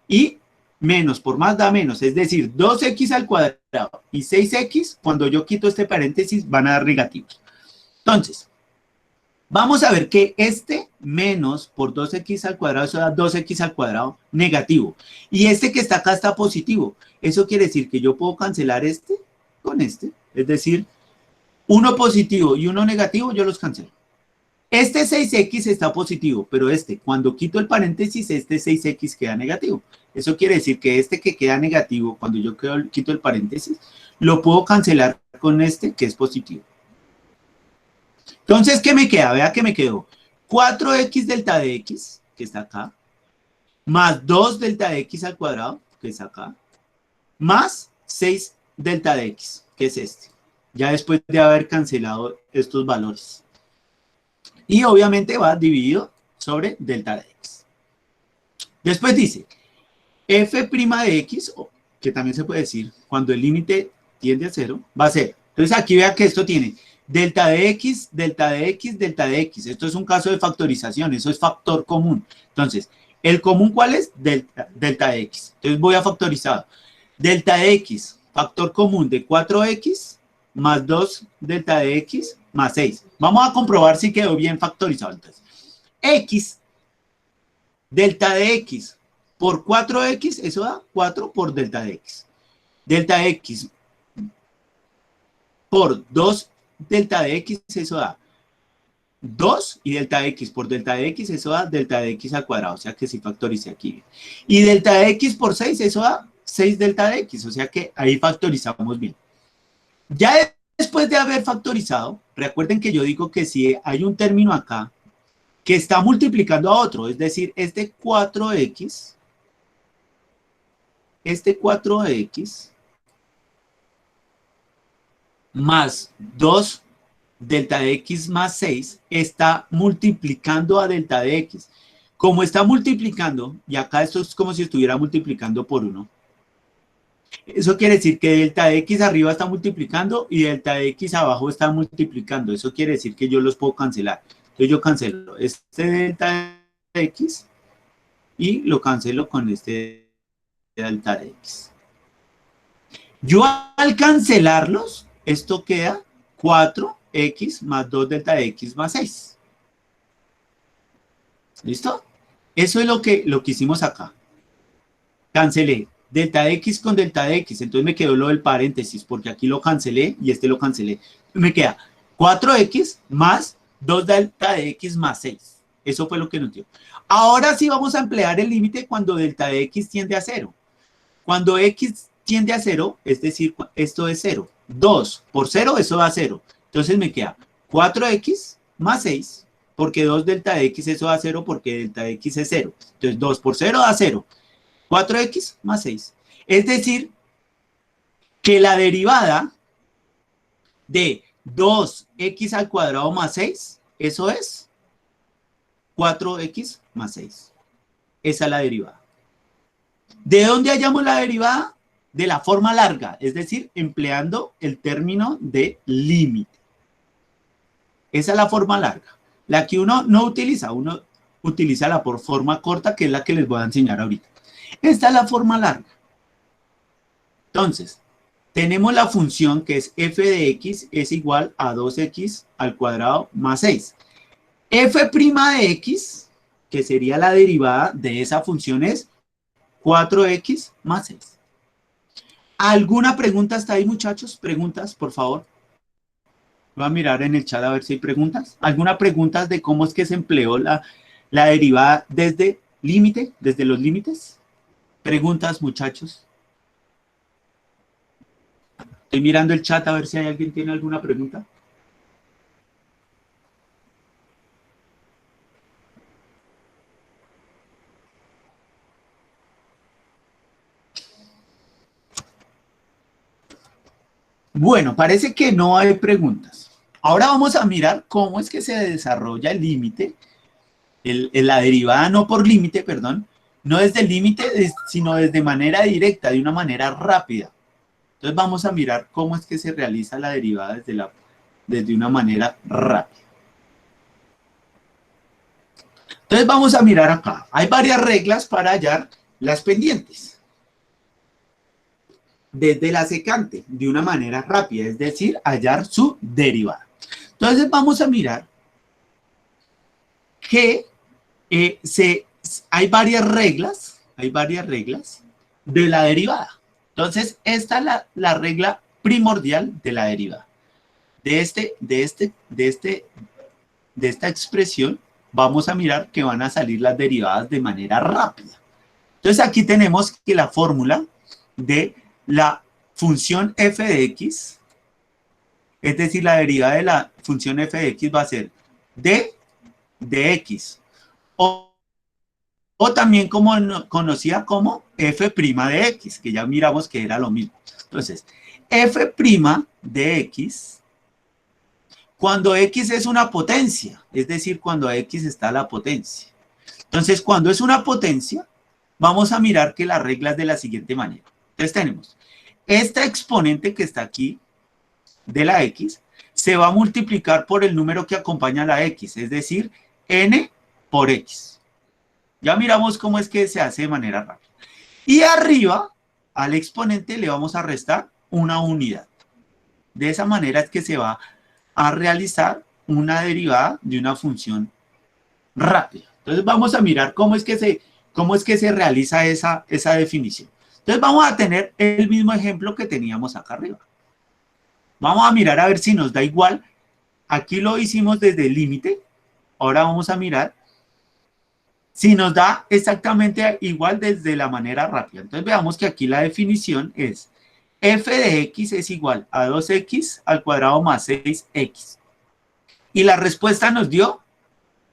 Y menos por más da menos, es decir, 2x al cuadrado y 6x, cuando yo quito este paréntesis, van a dar negativos. Entonces, vamos a ver que este menos por 2x al cuadrado, eso da 2x al cuadrado negativo. Y este que está acá está positivo. Eso quiere decir que yo puedo cancelar este con este. Es decir, uno positivo y uno negativo, yo los cancelo. Este 6x está positivo, pero este, cuando quito el paréntesis, este 6x queda negativo. Eso quiere decir que este que queda negativo, cuando yo quito el paréntesis, lo puedo cancelar con este que es positivo. Entonces, ¿qué me queda? Vea que me quedó 4x delta de x, que está acá, más 2 delta de x al cuadrado, que es acá, más 6 delta de x, que es este. Ya después de haber cancelado estos valores. Y obviamente va dividido sobre delta de x. Después dice, f' de x, que también se puede decir, cuando el límite tiende a 0, va a ser. Entonces aquí vea que esto tiene delta de x, delta de x, delta de x. Esto es un caso de factorización, eso es factor común. Entonces, ¿el común cuál es? Delta de x. Entonces voy a factorizar. Delta de x, factor común de 4x más 2 delta de x más 6. Vamos a comprobar si quedó bien factorizado. Entonces, x, delta de x por 4x, eso da 4 por delta de x. Delta de x por 2 delta de x, eso da 2, y delta de x por delta de x, eso da delta de x al cuadrado, o sea que si factorice aquí. Y delta de x por 6, eso da 6 delta de x, o sea que ahí factorizamos bien. Ya después de haber factorizado, recuerden que yo digo que si hay un término acá que está multiplicando a otro, es decir, este 4x más 2 delta de x más 6 está multiplicando a delta de x. Como está multiplicando, y acá esto es como si estuviera multiplicando por 1, Eso quiere decir que delta de x arriba está multiplicando y delta de x abajo está multiplicando. Eso quiere decir que yo los puedo cancelar. Entonces yo cancelo este delta de x y lo cancelo con este delta de x. Yo al cancelarlos, esto queda 4x más 2 delta de x más 6. ¿Listo? Eso es lo que hicimos acá. Cancelé delta de x con delta de x, entonces me quedó lo del paréntesis, porque aquí lo cancelé y este lo cancelé. Me queda 4x más 2 delta de x más 6. Eso fue lo que nos dio. Ahora sí vamos a emplear el límite cuando delta de x tiende a 0. Cuando x tiende a 0, es decir, esto es 0. 2 por 0, eso da 0. Entonces me queda 4x más 6, porque 2 delta de x, eso da 0, porque delta de x es 0. Entonces 2 por 0 da 0. 4x más 6. Es decir, que la derivada de 2x al cuadrado más 6, eso es 4x más 6. Esa es la derivada. ¿De dónde hallamos la derivada? De la forma larga, es decir, empleando el término de límite. Esa es la forma larga. La que uno no utiliza, uno utiliza la por forma corta, que es la que les voy a enseñar ahorita. Esta es la forma larga. Entonces, tenemos la función que es f de x es igual a 2x al cuadrado más 6. F' de x, que sería la derivada de esa función, es 4x más 6. ¿Alguna pregunta hasta ahí, muchachos? Preguntas, por favor. Voy a mirar en el chat a ver si hay preguntas. ¿Alguna pregunta de cómo es que se empleó la derivada desde límite, desde los límites? Preguntas, muchachos. Estoy mirando el chat a ver si hay alguien que tiene alguna pregunta. Bueno, parece que no hay preguntas. Ahora vamos a mirar cómo es que se desarrolla el límite, la derivada no por límite, perdón, no desde el límite, sino desde manera directa, de una manera rápida. Entonces vamos a mirar cómo es que se realiza la derivada desde una manera rápida. Entonces vamos a mirar acá. Hay varias reglas para hallar las pendientes desde la secante de una manera rápida, es decir, hallar su derivada. Entonces vamos a mirar que hay varias reglas de la derivada. Entonces esta es la regla primordial de la derivada. De esta expresión vamos a mirar que van a salir las derivadas de manera rápida. Entonces aquí tenemos que la fórmula de la función f de x, es decir, la derivada de la función f de x va a ser d de x, o también conocida como f' de x, que ya miramos que era lo mismo. Entonces, f' de x, cuando x es una potencia, es decir, cuando a x está la potencia. Entonces, cuando es una potencia, vamos a mirar que la regla es de la siguiente manera. Entonces tenemos esta exponente que está aquí de la x, se va a multiplicar por el número que acompaña a la x, es decir, n por x. Ya miramos cómo es que se hace de manera rápida. Y arriba, al exponente le vamos a restar una unidad. De esa manera es que se va a realizar una derivada de una función rápida. Entonces vamos a mirar cómo es que se realiza esa definición. Entonces vamos a tener el mismo ejemplo que teníamos acá arriba. Vamos a mirar a ver si nos da igual. Aquí lo hicimos desde el límite. Ahora vamos a mirar si nos da exactamente igual desde la manera rápida. Entonces veamos que aquí la definición es f de x es igual a 2x al cuadrado más 6x. Y la respuesta nos dio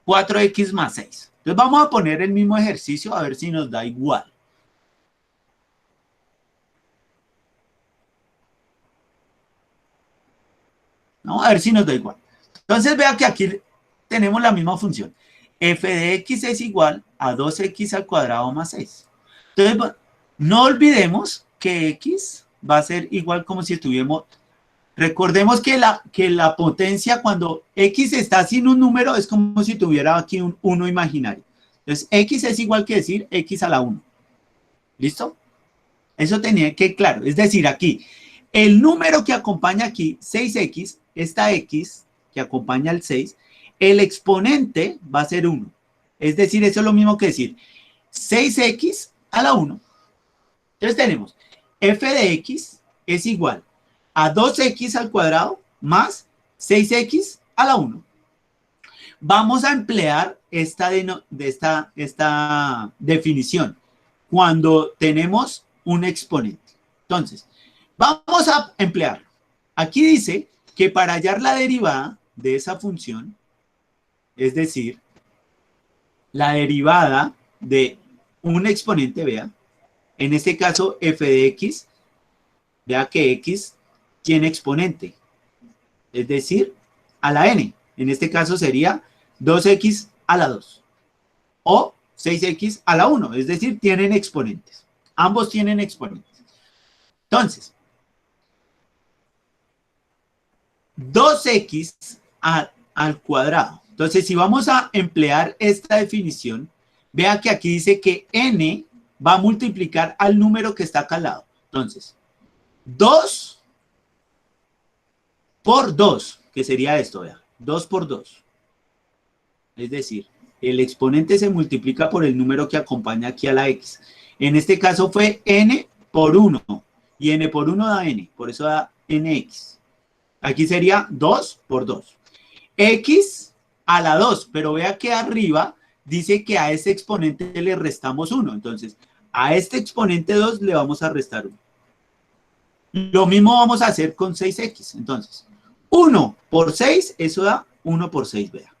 4x más 6. Entonces vamos a poner el mismo ejercicio a ver si nos da igual. Vamos a ver si nos da igual. Entonces vea que aquí tenemos la misma función. F de x es igual a 2x al cuadrado más 6. Entonces, no olvidemos que x va a ser igual como si estuviéramos... Recordemos que la potencia cuando x está sin un número es como si tuviera aquí un 1 imaginario. Entonces, x es igual que decir x a la 1. ¿Listo? Eso tenía que claro. Es decir, aquí, el número que acompaña aquí, 6x, esta x que acompaña al 6, el exponente va a ser 1. Es decir, eso es lo mismo que decir 6x a la 1. Entonces tenemos f de x es igual a 2x al cuadrado más 6x a la 1. Vamos a emplear esta definición cuando tenemos un exponente. Entonces, vamos a emplearlo. Aquí dice que para hallar la derivada de esa función, es decir, la derivada de un exponente, vea, en este caso f de x, vea que x tiene exponente, es decir, a la n. En este caso sería 2x a la 2 o 6x a la 1, es decir, tienen exponentes. Ambos tienen exponentes. Entonces, 2x al cuadrado. Entonces, si vamos a emplear esta definición, vea que aquí dice que n va a multiplicar al número que está acá al lado. Entonces, 2 por 2, que sería esto, vea, 2 por 2. Es decir, el exponente se multiplica por el número que acompaña aquí a la x. En este caso fue n por 1, y n por 1 da n, por eso da nx. Aquí sería 2 por 2. X a la 2, pero vea que arriba dice que a ese exponente le restamos 1. Entonces, a este exponente 2 le vamos a restar 1. Lo mismo vamos a hacer con 6x. Entonces, 1 por 6, eso da 1 por 6, vea,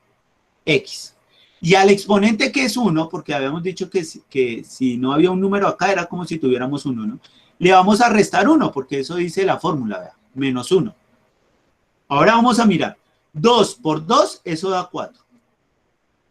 x. Y al exponente que es 1, porque habíamos dicho que si no había un número acá, era como si tuviéramos un 1, le vamos a restar 1, porque eso dice la fórmula, vea, menos 1. Ahora vamos a mirar. 2 por 2, eso da 4.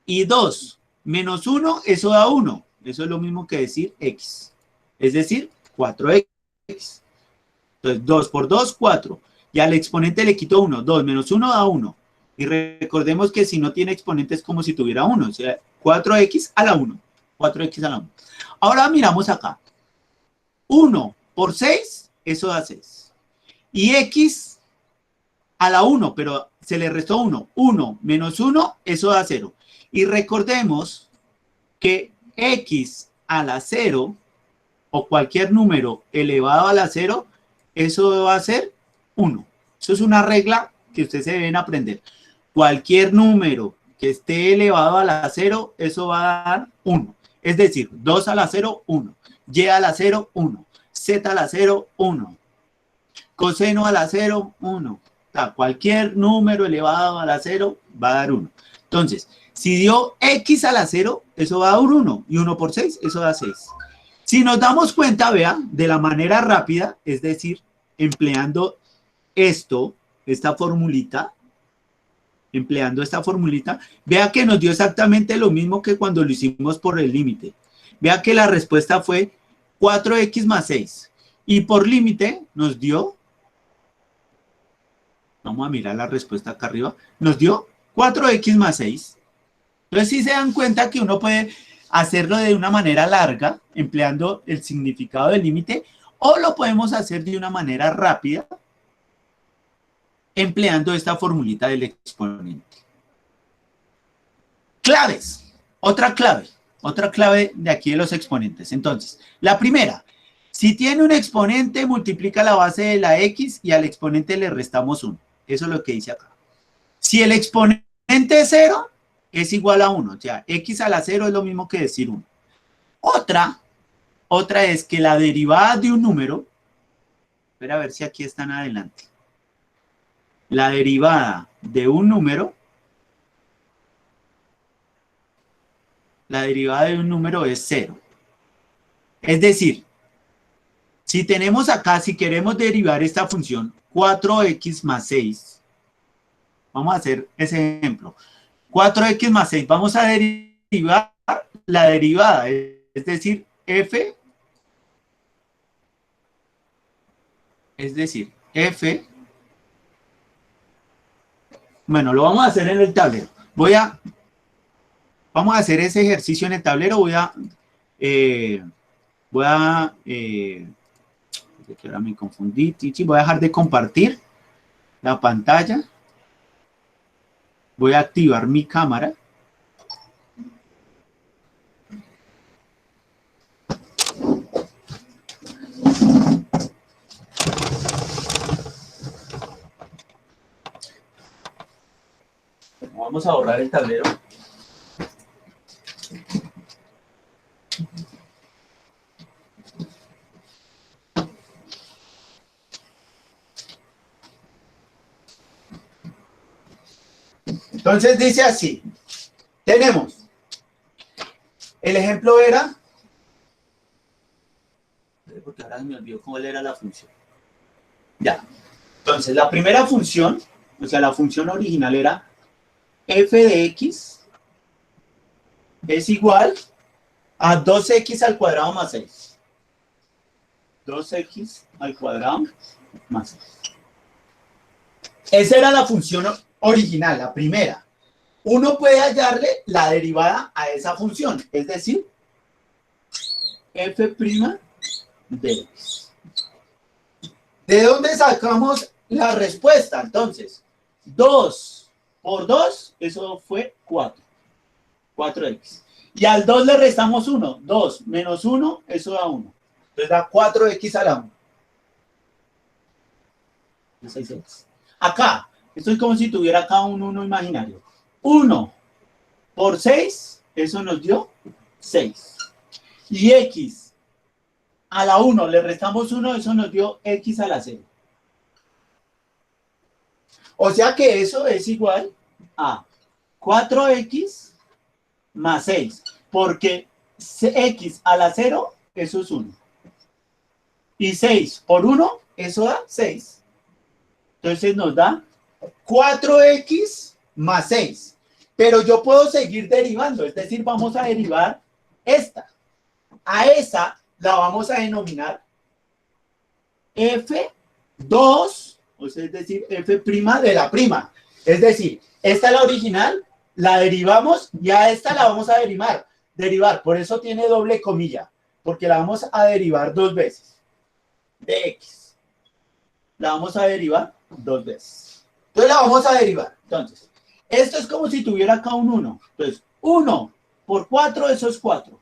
Y 2 menos 1, eso da 1. Eso es lo mismo que decir x. Es decir, 4x. Entonces, 2 por 2, 4. Y al exponente le quito 1. 2 menos 1 da 1. Y recordemos que si no tiene exponente es como si tuviera 1. O sea, 4x a la 1. 4x a la 1. Ahora miramos acá. 1 por 6, eso da 6. Y x a la 1, pero se le restó 1. 1 menos 1, eso da 0. Y recordemos que x a la 0, o cualquier número elevado a la 0, eso va a ser 1. Eso es una regla que ustedes se deben aprender. Cualquier número que esté elevado a la 0, eso va a dar 1. Es decir, 2 a la 0, 1. Y a la 0, 1. Z a la 0, 1. Coseno a la 0, 1. O sea, cualquier número elevado a la 0 va a dar 1. Entonces, si dio x a la 0, eso va a dar 1. Y 1 por 6, eso da 6. Si nos damos cuenta, vea, de la manera rápida, es decir, empleando esta formulita, vea que nos dio exactamente lo mismo que cuando lo hicimos por el límite. Vea que la respuesta fue 4x más 6. Y por límite nos dio, vamos a mirar la respuesta acá arriba, nos dio 4x más 6. Entonces, si se dan cuenta que uno puede hacerlo de una manera larga, empleando el significado del límite, o lo podemos hacer de una manera rápida, empleando esta formulita del exponente. Claves. Otra clave de aquí de los exponentes. Entonces, la primera, si tiene un exponente, multiplica la base de la x y al exponente le restamos 1. Eso es lo que dice acá. Si el exponente es 0, es igual a 1. O sea, x a la 0 es lo mismo que decir 1. Otra es que la derivada de un número, espera a ver si aquí están adelante. La derivada de un número, es 0. Es decir, si tenemos acá, si queremos derivar esta función 4x más 6, vamos a hacer ese ejemplo. 4x más 6, vamos a derivar la derivada, es decir, f Es decir, f, bueno, lo vamos a hacer en el tablero. Vamos a hacer ese ejercicio en el tablero. Que ahora me confundí, Tichi. Voy a dejar de compartir la pantalla. Voy a activar mi cámara. Vamos a borrar el tablero. Entonces dice así. Tenemos. El ejemplo era. Porque ahora me olvidó cuál era la función. Ya. Entonces la primera función, o sea, la función original era f de x es igual a 2x al cuadrado más 6. 2x al cuadrado más 6. Esa era la función original, la primera. Uno puede hallarle la derivada a esa función, es decir, f' de x. ¿De dónde sacamos la respuesta? Entonces, 2 por 2, eso fue 4. 4x. Y al 2 le restamos 1. 2 menos 1, eso da 1. Entonces da 4x a la 1. 6x. Acá, esto es como si tuviera acá un 1 imaginario. 1 por 6, eso nos dio 6. Y x a la 1 le restamos 1, eso nos dio x a la 0. O sea que eso es igual a 4x más 6. Porque x a la 0, eso es 1. Y 6 por 1, eso da 6. Entonces nos da 4x más 6. Pero yo puedo seguir derivando, es decir, vamos a derivar esta. A esa la vamos a denominar f2, o sea, es decir, f' de la prima. Es decir, esta es la original, la derivamos y a esta la vamos a derivar. Por eso tiene doble comilla, porque la vamos a derivar 2 veces. De x. La vamos a derivar 2 veces. Entonces la vamos a derivar. Entonces, esto es como si tuviera acá un 1. Entonces, 1 por 4, eso es 4.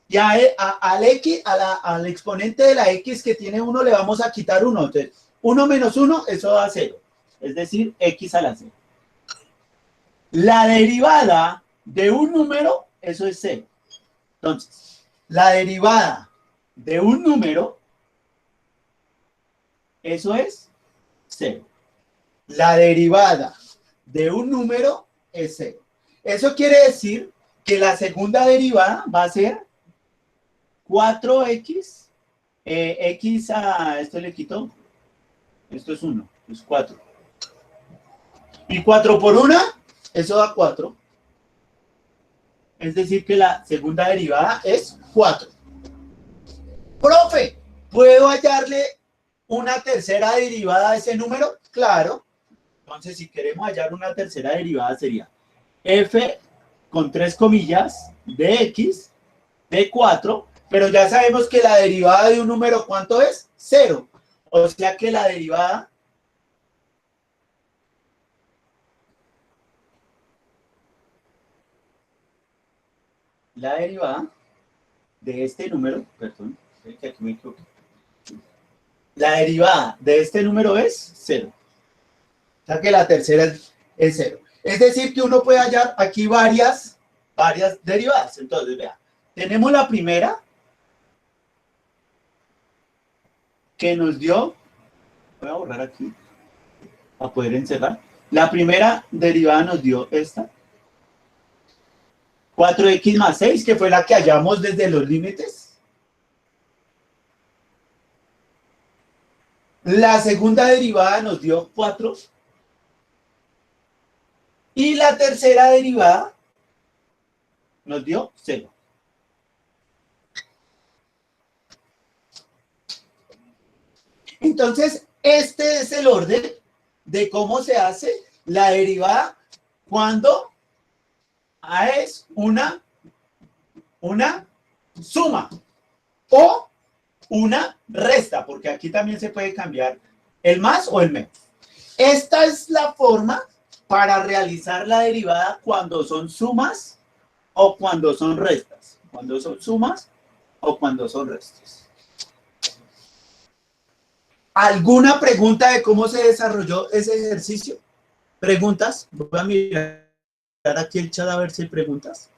Y al exponente de la x que tiene 1 le vamos a quitar 1. Entonces, 1 menos 1, eso da 0. Es decir, x a la 0. La derivada de un número, eso es 0. Entonces, la derivada de un número, eso es 0. La derivada de un número es 0. Eso quiere decir que la segunda derivada va a ser 4x, x a esto le quito, esto es 1, es 4. Y 4 por 1, eso da 4. Es decir, que la segunda derivada es 4. Profe, ¿puedo hallarle una tercera derivada a ese número? Claro. Entonces, si queremos hallar una tercera derivada, sería f con 3 comillas de x de 4, pero ya sabemos que la derivada de un número, ¿cuánto es? 0. O sea que la derivada de este número, perdón, que aquí me equivoqué. La derivada de este número es 0. O sea que la tercera es 0. Es decir, que uno puede hallar aquí varias derivadas. Entonces, vea, tenemos la primera que nos dio, voy a borrar aquí para poder encerrar. La primera derivada nos dio esta. 4x más 6, que fue la que hallamos desde los límites. La segunda derivada nos dio 4. Y la tercera derivada nos dio 0. Entonces, este es el orden de cómo se hace la derivada cuando A es una suma o una resta, porque aquí también se puede cambiar el más o el menos. Esta es la forma para realizar la derivada cuando son sumas o cuando son restas. Cuando son sumas o cuando son restas. ¿Alguna pregunta de cómo se desarrolló ese ejercicio? ¿Preguntas? Voy a mirar aquí el chat a ver si hay preguntas.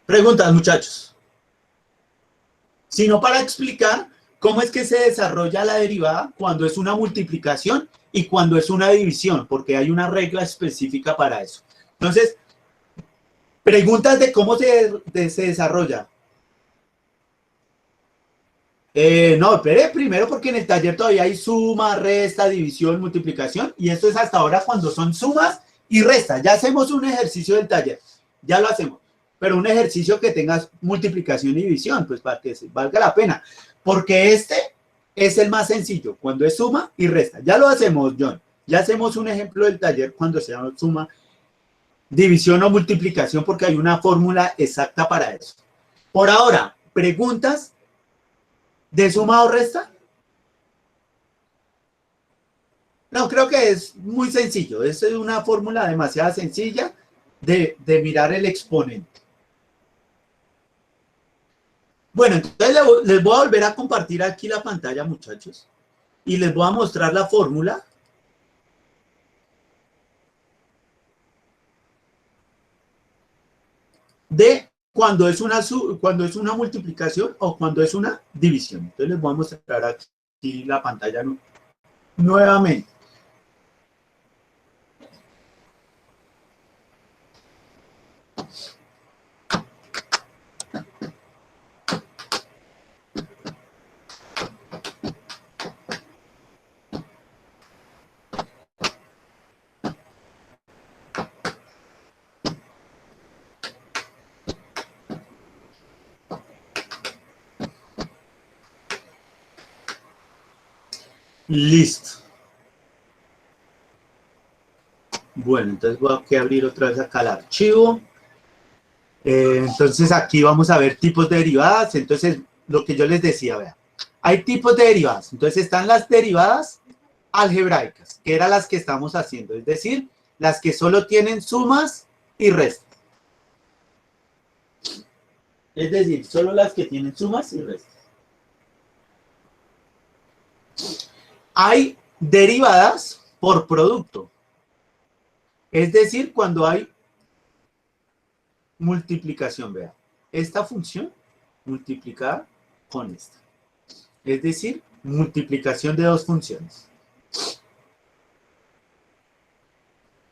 Preguntas, muchachos. Sino para explicar cómo es que se desarrolla la derivada cuando es una multiplicación y cuando es una división, porque hay una regla específica para eso. Entonces, preguntas de cómo se desarrolla. No, espere, primero porque en el taller todavía hay suma, resta, división, multiplicación, y esto es hasta ahora cuando son sumas y restas. Ya hacemos un ejercicio del taller, ya lo hacemos, pero un ejercicio que tenga multiplicación y división, pues para que valga la pena, porque este es el más sencillo, cuando es suma y resta. Ya lo hacemos, John, ya hacemos un ejemplo del taller cuando sea suma, división o multiplicación, porque hay una fórmula exacta para eso. Por ahora, preguntas ¿de suma o resta? No, creo que es muy sencillo. Es una fórmula demasiado sencilla de mirar el exponente. Bueno, entonces les voy a volver a compartir aquí la pantalla, muchachos. Y les voy a mostrar la fórmula. De cuando es una multiplicación o cuando es una división. Entonces les voy a mostrar aquí la pantalla nuevamente. Listo. Bueno, entonces voy a abrir otra vez acá el archivo. Entonces aquí vamos a ver tipos de derivadas. Entonces, lo que yo les decía, vean, hay tipos de derivadas. Entonces están las derivadas algebraicas, que eran las que estamos haciendo, es decir, las que solo tienen sumas y restas. Es decir, solo las que tienen sumas y restas. Hay derivadas por producto. Es decir, cuando hay multiplicación, vea, esta función multiplicada con esta. Es decir, multiplicación de dos funciones.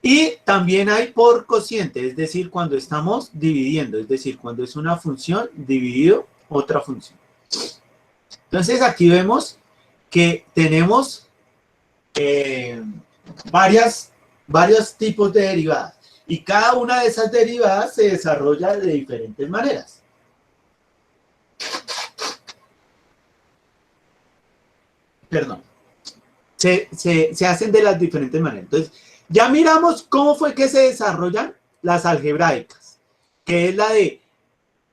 Y también hay por cociente, es decir, cuando estamos dividiendo, es decir, cuando es una función dividido otra función. Entonces aquí vemos que tenemos varios tipos de derivadas. Y cada una de esas derivadas se desarrolla de diferentes maneras. Perdón. Se hacen de las diferentes maneras. Entonces, ya miramos cómo fue que se desarrollan las algebraicas, que es la de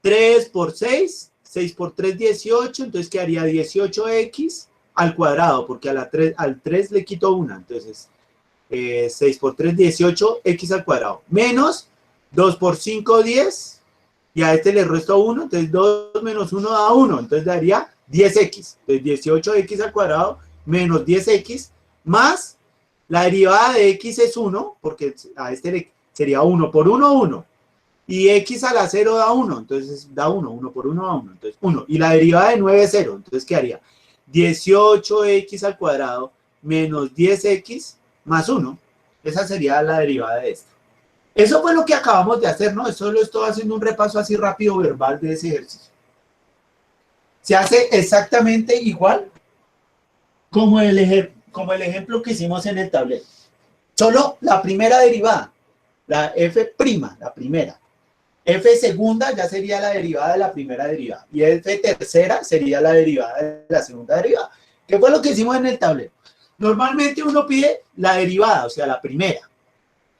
3 por 6, 6 por 3, 18, entonces quedaría 18x al cuadrado, porque al 3 le quito una, entonces 6 por 3, 18x al cuadrado, menos 2 por 5, 10, y a este le resto 1, entonces 2 menos 1 da 1, entonces daría 10x, entonces 18x al cuadrado menos 10x, más la derivada de x es 1, porque a este sería 1 por 1, 1, y x a la 0 da 1, entonces da 1, 1 por 1 da 1, entonces 1, y la derivada de 9 es 0, entonces quedaría 18x al cuadrado menos 10x más 1. Esa sería la derivada de esto. Eso fue lo que acabamos de hacer, ¿no? Eso lo estoy haciendo un repaso así rápido verbal de ese ejercicio. Se hace exactamente igual como el ejemplo que hicimos en el tablero. Solo la primera derivada, la f', la primera. F segunda ya sería la derivada de la primera derivada. Y F tercera sería la derivada de la segunda derivada. ¿Qué fue lo que hicimos en el tablero? Normalmente uno pide la derivada, o sea, la primera.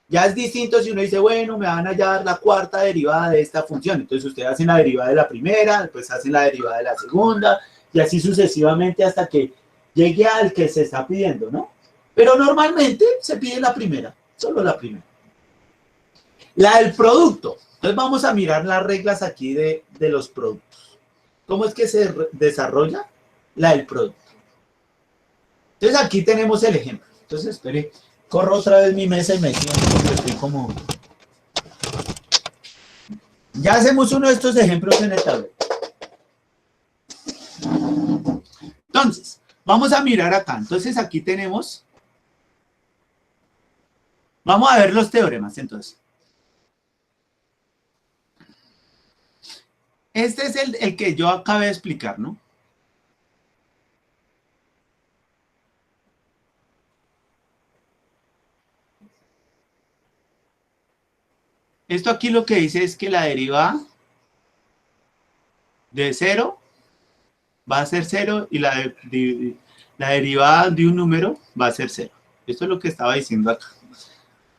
Ya es distinto si uno dice, bueno, me van a dar la cuarta derivada de esta función. Entonces ustedes hacen la derivada de la primera, después hacen la derivada de la segunda, y así sucesivamente hasta que llegue al que se está pidiendo, ¿no? Pero normalmente se pide la primera, solo la primera. La del producto. Entonces vamos a mirar las reglas aquí de los productos. ¿Cómo es que se desarrolla la del producto? Entonces aquí tenemos el ejemplo. Entonces, espere, corro otra vez mi mesa y me siento porque estoy como... Ya hacemos uno de estos ejemplos en el tablero. Entonces, vamos a mirar acá. Entonces aquí tenemos... Vamos a ver los teoremas, entonces. Este es el que yo acabé de explicar, ¿no? Esto aquí lo que dice es que la derivada de 0 va a ser 0 y la derivada de un número va a ser 0. Esto es lo que estaba diciendo acá.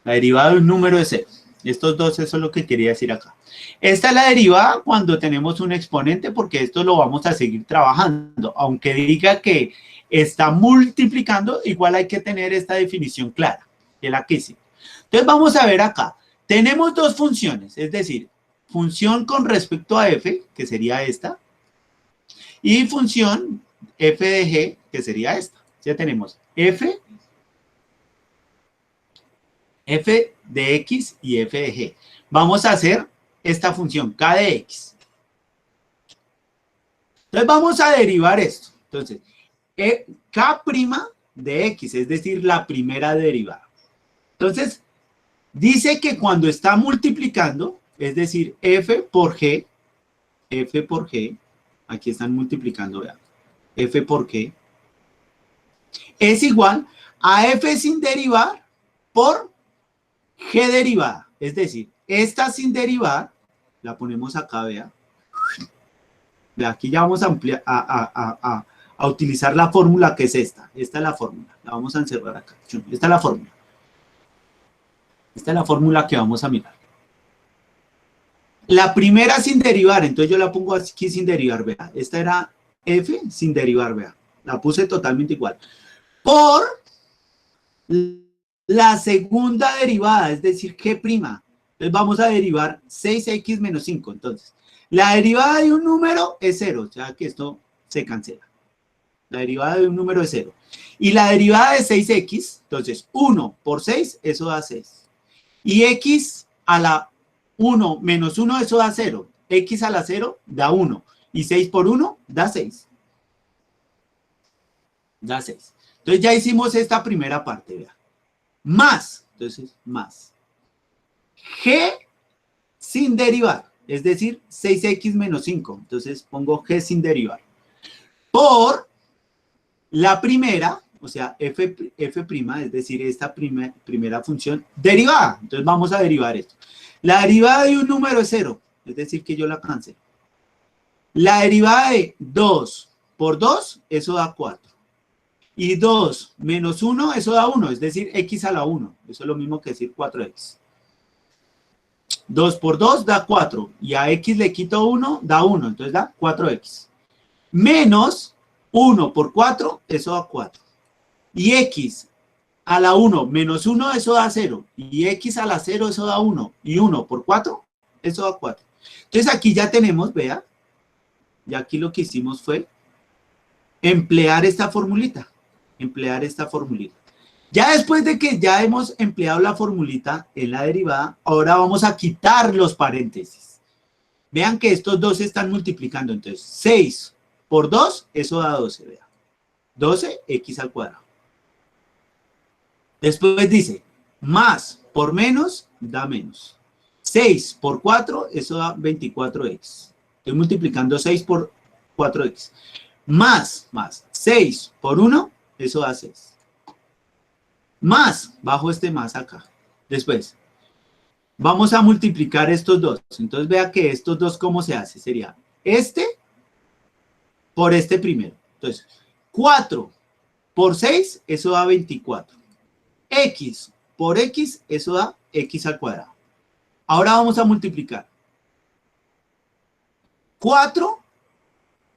La derivada de un número es 0. Estos dos, eso es lo que quería decir acá. Esta es la derivada cuando tenemos un exponente, porque esto lo vamos a seguir trabajando. Aunque diga que está multiplicando, igual hay que tener esta definición clara, que es la que sí. Entonces vamos a ver acá. Tenemos dos funciones, es decir, función con respecto a f, que sería esta, y función f de g, que sería esta. Ya tenemos f de x y f de g. Vamos a hacer esta función, k de x. Entonces vamos a derivar esto. Entonces, k' de x, es decir, la primera derivada. Entonces, dice que cuando está multiplicando, es decir, f por g, aquí están multiplicando, vean, f por g, es igual a f sin derivar por g derivada. Es decir, esta sin derivar, la ponemos acá, vea. Aquí ya vamos a ampliar, a utilizar la fórmula que es esta. Esta es la fórmula. La vamos a encerrar acá. Esta es la fórmula. Esta es la fórmula que vamos a mirar. La primera sin derivar, entonces yo la pongo aquí sin derivar, vea. Esta era f sin derivar, vea. La puse totalmente igual. Por la segunda derivada, es decir, g'. Entonces vamos a derivar 6x menos 5. Entonces, la derivada de un número es 0, o sea que esto se cancela. La derivada de un número es 0. Y la derivada de 6x, entonces 1 por 6, eso da 6. Y x a la 1 menos 1, eso da 0. X a la 0 da 1. Y 6 por 1 da 6. Da 6. Entonces ya hicimos esta primera parte, vea. Más, entonces más. G sin derivar, es decir, 6x menos 5. Entonces pongo g sin derivar. Por la primera, o sea, f', es decir, esta primera función derivada. Entonces vamos a derivar esto. La derivada de un número es 0, es decir, que yo la cancelo. La derivada de 2 por 2, eso da 4. Y 2 menos 1, eso da 1, es decir, x a la 1. Eso es lo mismo que decir 4x. 2 por 2 da 4. Y a x le quito 1, da 1. Entonces da 4x. Menos 1 por 4, eso da 4. Y x a la 1 menos 1, eso da 0. Y x a la 0, eso da 1. Y 1 por 4, eso da 4. Entonces aquí ya tenemos, vea, ya aquí lo que hicimos fue emplear esta formulita. Emplear esta formulita. Ya después de que ya hemos empleado la formulita en la derivada, ahora vamos a quitar los paréntesis. Vean que estos dos se están multiplicando. Entonces, 6 por 2, eso da 12. Vean. 12x al cuadrado. Después dice, más por menos da menos. 6 por 4, eso da 24x. Estoy multiplicando 6 por 4x. Más 6 por 1, eso da 6. Más, bajo este más acá. Después, Vamos a multiplicar estos dos. Entonces vea que estos dos, ¿cómo se hace? Sería este por este primero. Entonces, 4 por 6, eso da 24. X por X, eso da X al cuadrado. Ahora vamos a multiplicar 4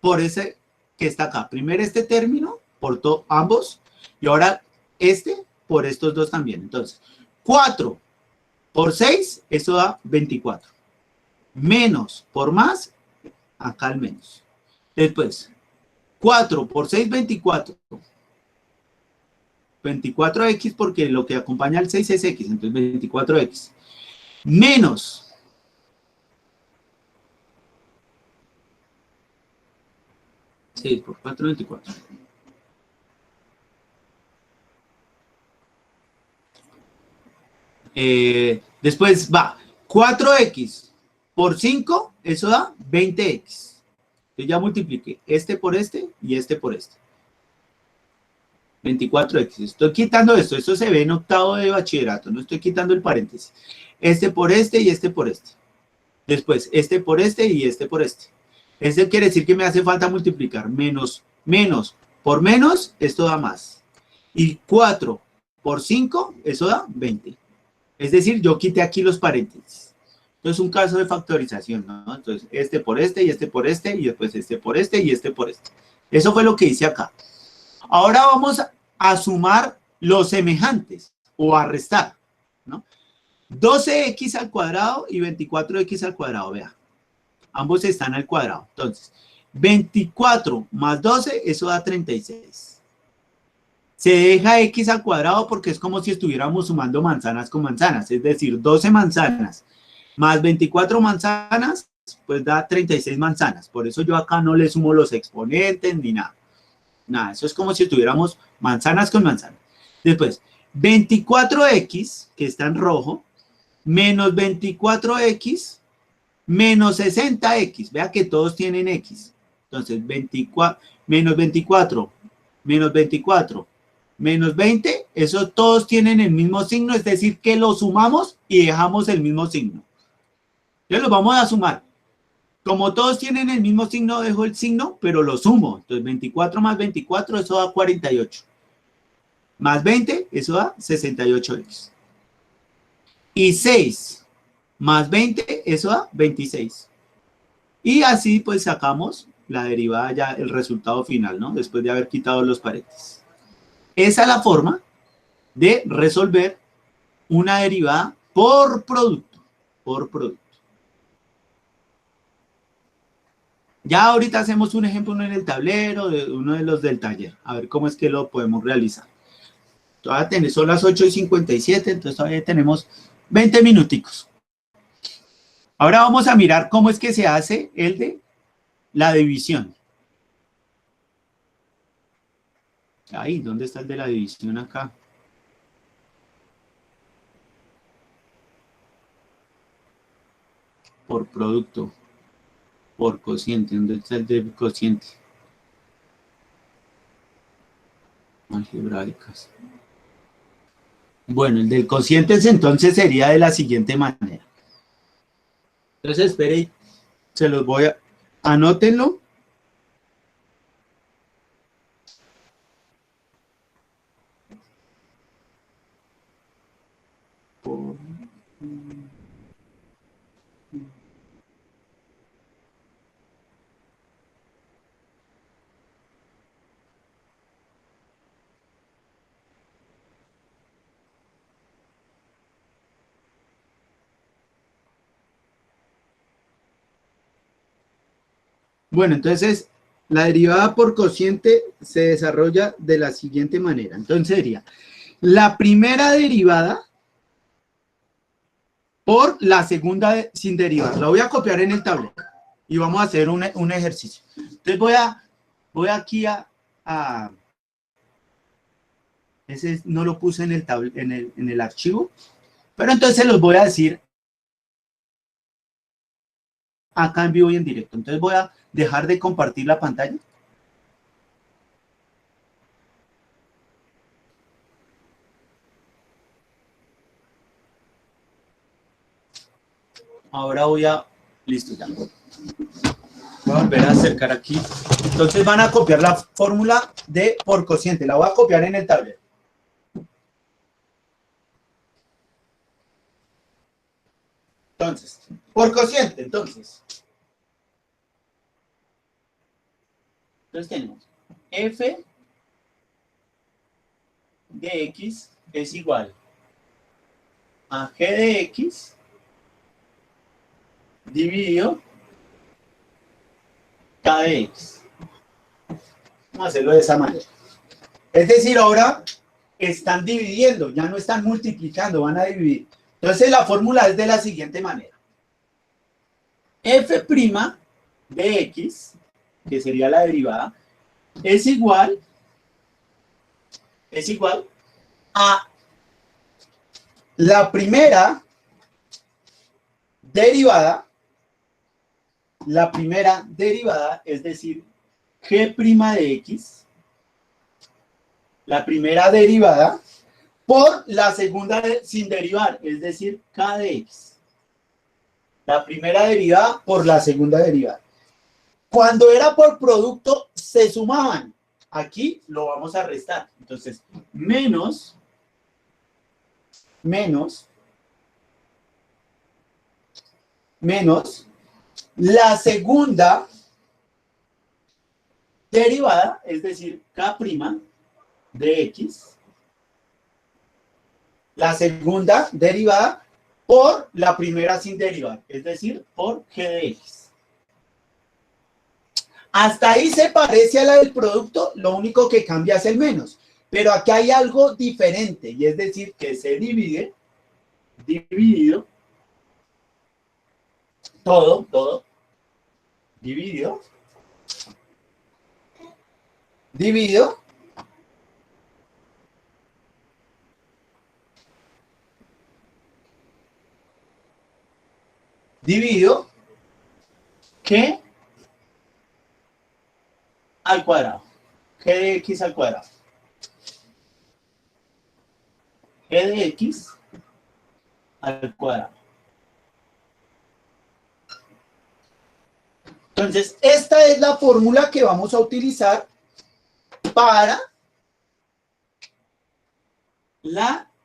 por ese que está acá. Primero este término por ambos y ahora este por estos dos también. Entonces, 4 por 6, eso da 24. Menos por más, acá el menos. Después, 4 por 6, 24. 24x porque lo que acompaña al 6 es x, entonces 24x. Menos 6 por 4, 24. Después va 4x por 5, eso da 20x. Yo ya multipliqué este por este y este por este. 24x. Estoy quitando esto. Esto se ve en octavo de bachillerato. No estoy quitando el paréntesis. Este por este y este por este. Después, este por este y este por este. Este quiere decir que me hace falta multiplicar menos por menos, esto da más. Y 4 por 5, eso da 20. Es decir, yo quité aquí los paréntesis. Entonces, un caso de factorización, ¿no? Entonces, este por este y este por este, y después este por este y este por este. Eso fue lo que hice acá. Ahora vamos a sumar los semejantes o a restar, ¿no? 12x al cuadrado y 24x al cuadrado, vea. Ambos están al cuadrado. Entonces, 24 más 12, eso da 36. Se deja x al cuadrado porque es como si estuviéramos sumando manzanas con manzanas. Es decir, 12 manzanas más 24 manzanas, pues da 36 manzanas. Por eso yo acá no le sumo los exponentes ni nada. Nada, eso es como si estuviéramos manzanas con manzanas. Después, 24x, que está en rojo, menos 24x, menos 60x. Vea que todos tienen x. Entonces, 24, menos 24, menos 24, menos 20, eso todos tienen el mismo signo, es decir, que lo sumamos y dejamos el mismo signo. Entonces, lo vamos a sumar. Como todos tienen el mismo signo, dejo el signo, pero lo sumo. Entonces, 24 más 24, eso da 48. Más 20, eso da 68x. Y 6 más 20, eso da 26. Y así pues sacamos la derivada ya, el resultado final, ¿no? Después de haber quitado los paréntesis. Esa es la forma de resolver una derivada por producto. Por producto. Ya ahorita hacemos un ejemplo en el tablero, de uno de los del taller. A ver cómo es que lo podemos realizar. Todavía son las 8:57, entonces todavía tenemos 20 minuticos. Ahora vamos a mirar cómo es que se hace el de la división. Ahí, ¿dónde está el de la división acá? Por producto, por cociente. ¿Dónde está el de cociente? Algebraicas. Bueno, el del cociente entonces sería de la siguiente manera. Entonces, espere, se los voy a... Anótenlo. Bueno, entonces la derivada por cociente se desarrolla de la siguiente manera. Entonces sería la primera derivada por la segunda sin derivar. La voy a copiar en el tablero y vamos a hacer un ejercicio. Entonces voy aquí a ese no lo puse en el archivo, pero entonces los voy a decir acá en vivo y en directo. Entonces voy a dejar de compartir la pantalla. Ahora voy a... Listo, ya. Voy a volver a acercar aquí. Entonces van a copiar la fórmula de por cociente. La voy a copiar en el tablero. Entonces, por cociente, entonces tenemos f de x es igual a g de x dividido k de x. Vamos a hacerlo de esa manera. Es decir, ahora están dividiendo, ya no están multiplicando, van a dividir. Entonces la fórmula es de la siguiente manera. F' de x, que sería la derivada, es igual a la primera derivada, es decir, g' de x, la primera derivada, por la segunda sin derivar, es decir, k de x. La primera derivada por la segunda derivada. Cuando era por producto, se sumaban. Aquí lo vamos a restar. Entonces, menos la segunda derivada, es decir, k' de x, la segunda derivada por la primera sin derivar, es decir, por g de x. Hasta ahí se parece a la del producto, lo único que cambia es el menos. Pero aquí hay algo diferente, y es decir, que se divide, dividido, todo, dividido, que al cuadrado, g de x al cuadrado. G de x al cuadrado. Entonces, esta es la fórmula que vamos a utilizar para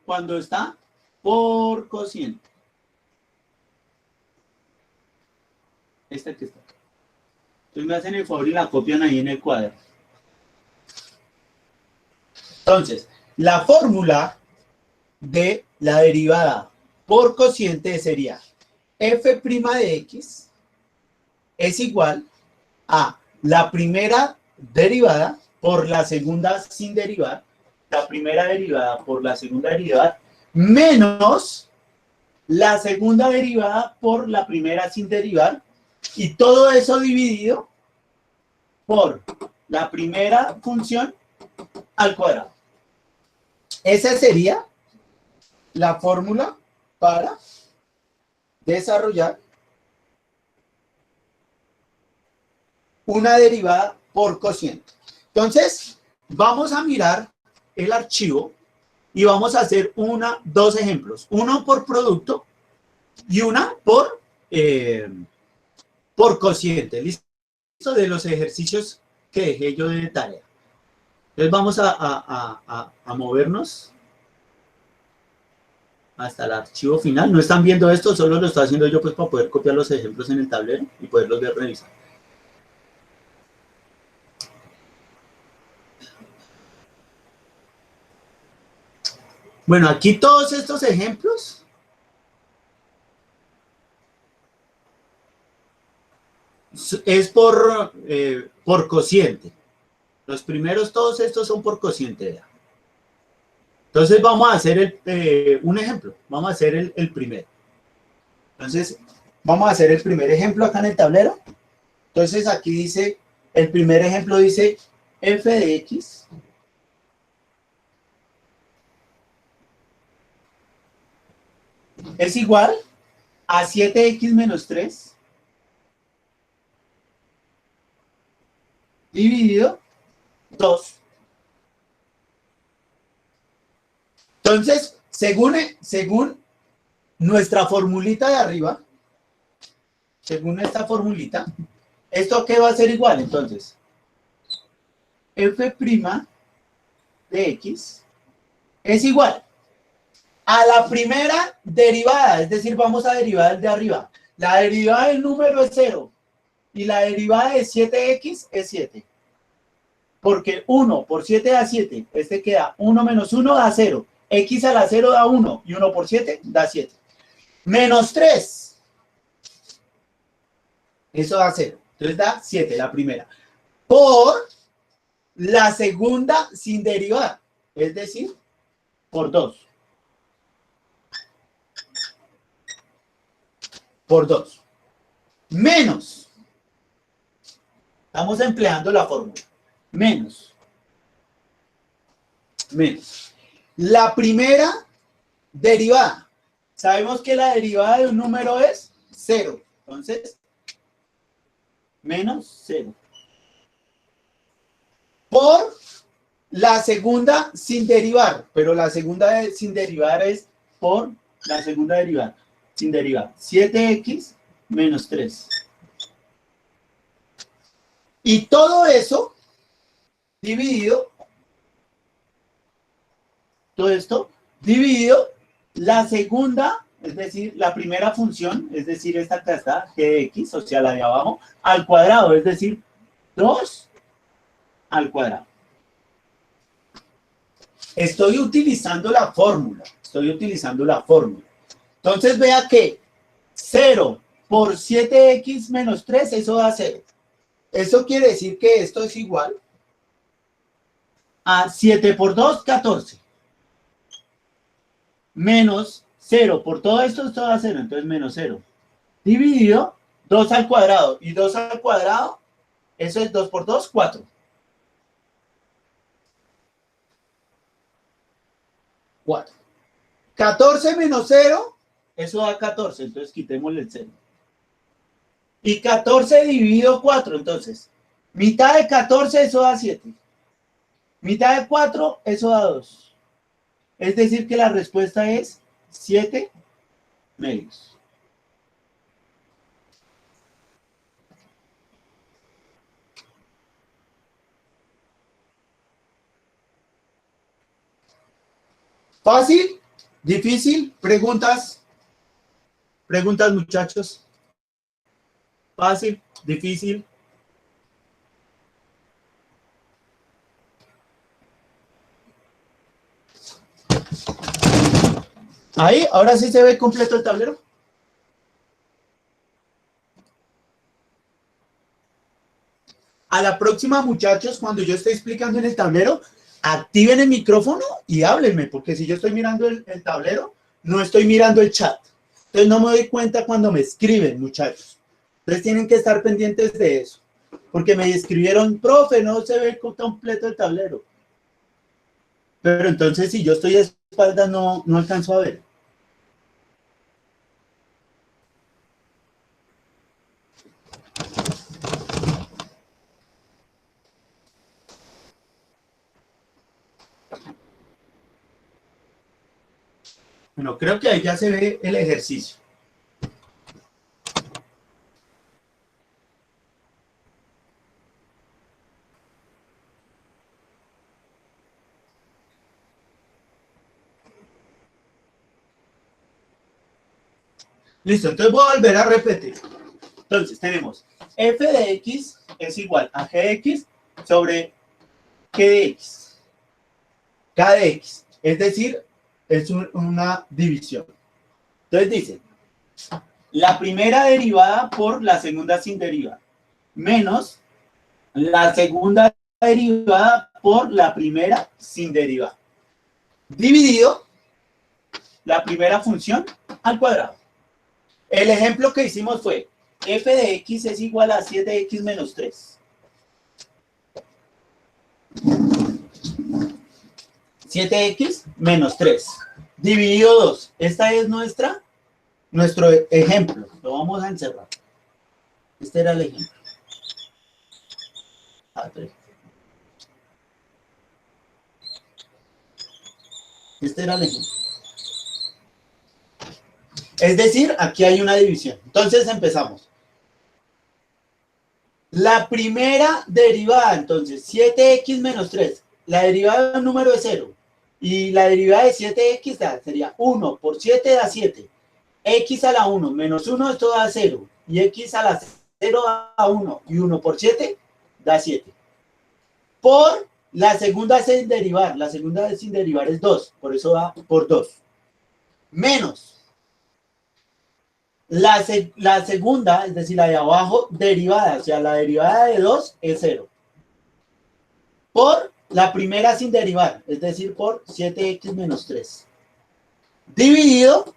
cuando está por cociente. Esta que está. Entonces me hacen el favor y la copian ahí en el cuadro. Entonces, la fórmula de la derivada por cociente sería f' de x es igual a la primera derivada por la segunda sin derivar, la primera derivada por la segunda derivada, menos la segunda derivada por la primera sin derivar, y todo eso dividido por la primera función al cuadrado. Esa sería la fórmula para desarrollar una derivada por cociente. Entonces, vamos a mirar el archivo y vamos a hacer dos ejemplos. Uno por producto y una por cociente. ¿Listo? De los ejercicios que dejé yo de tarea. Entonces vamos a movernos hasta el archivo final. No están viendo esto, solo lo estoy haciendo yo pues para poder copiar los ejemplos en el tablero y poderlos ver revisar. Bueno, aquí todos estos ejemplos es por cociente. Los primeros, todos estos son por cociente. Entonces vamos a hacer un ejemplo. Vamos a hacer el primero. Entonces, vamos a hacer el primer ejemplo acá en el tablero. Entonces aquí dice, el primer ejemplo dice f de x es igual a 7x menos 3 dividido 2. Entonces, según nuestra formulita de arriba, según esta formulita, ¿esto qué va a ser igual? Entonces, f' de x es igual a la primera derivada, es decir, vamos a derivar el de arriba. La derivada del número es 0 y la derivada de 7x es 7. Porque 1 por 7 da 7, este queda 1 menos 1 da 0, x a la 0 da 1 y 1 por 7 da 7. Menos 3, eso da 0, entonces da 7 la primera. Por la segunda sin derivar, es decir, por 2. Por 2. Menos. Estamos empleando la fórmula. Menos. La primera derivada. Sabemos que la derivada de un número es 0. Entonces, menos 0. Por la segunda sin derivar. Pero la segunda sin derivar es por la segunda derivada. Sin derivar. 7x menos 3. Y todo eso dividido, todo esto dividido la segunda, es decir, la primera función, es decir, esta que está, g de x, o sea, la de abajo, al cuadrado, es decir, 2 al cuadrado. Estoy utilizando la fórmula. Entonces, vea que 0 por 7x menos 3, eso da 0. Eso quiere decir que esto es igual a 7 por 2, 14. Menos 0 por todo esto, esto da 0, entonces menos 0. Dividido 2 al cuadrado. Y 2 al cuadrado, eso es 2 por 2, 4. 4. 14 menos 0, eso da 14, entonces quitémosle el 0. Y 14 dividido 4, entonces, mitad de 14, eso da 7. Mitad de 4, eso da 2. Es decir, que la respuesta es 7 medios. ¿Fácil? ¿Difícil? ¿Preguntas? ¿Preguntas, muchachos? ¿Fácil? ¿Difícil? Ahí, ahora sí se ve completo el tablero. A la próxima, muchachos, cuando yo esté explicando en el tablero, activen el micrófono y háblenme, porque si yo estoy mirando el tablero, no estoy mirando el chat. Entonces no me doy cuenta cuando me escriben, muchachos. Entonces tienen que estar pendientes de eso. Porque me escribieron, profe, no se ve completo el tablero. Pero entonces si yo estoy de espaldas, no alcanzo a ver. Bueno, creo que ahí ya se ve el ejercicio. Listo, entonces voy a volver a repetir. Entonces tenemos f de x es igual a g de x sobre g de x. K de x. Es decir, es una división. Entonces dice, la primera derivada por la segunda sin derivar, menos la segunda derivada por la primera sin derivar, dividido la primera función al cuadrado. El ejemplo que hicimos fue, f de x es igual a 7x menos 3. 7x menos 3, dividido 2. Esta es nuestro ejemplo. Lo vamos a encerrar. Este era el ejemplo. Este era el ejemplo. Es decir, aquí hay una división. Entonces empezamos. La primera derivada, entonces, 7x menos 3. La derivada de un número es 0. Y la derivada de 7x sería 1 por 7 da 7. X a la 1 menos 1, esto da 0. Y x a la 0 da 1. Y 1 por 7 da 7. Por la segunda sin derivar. La segunda sin derivar es 2. Por eso da por 2. Menos la segunda, es decir, la de abajo, derivada. O sea, la derivada de 2 es 0. Por la primera sin derivar, es decir, por 7x menos 3. Dividido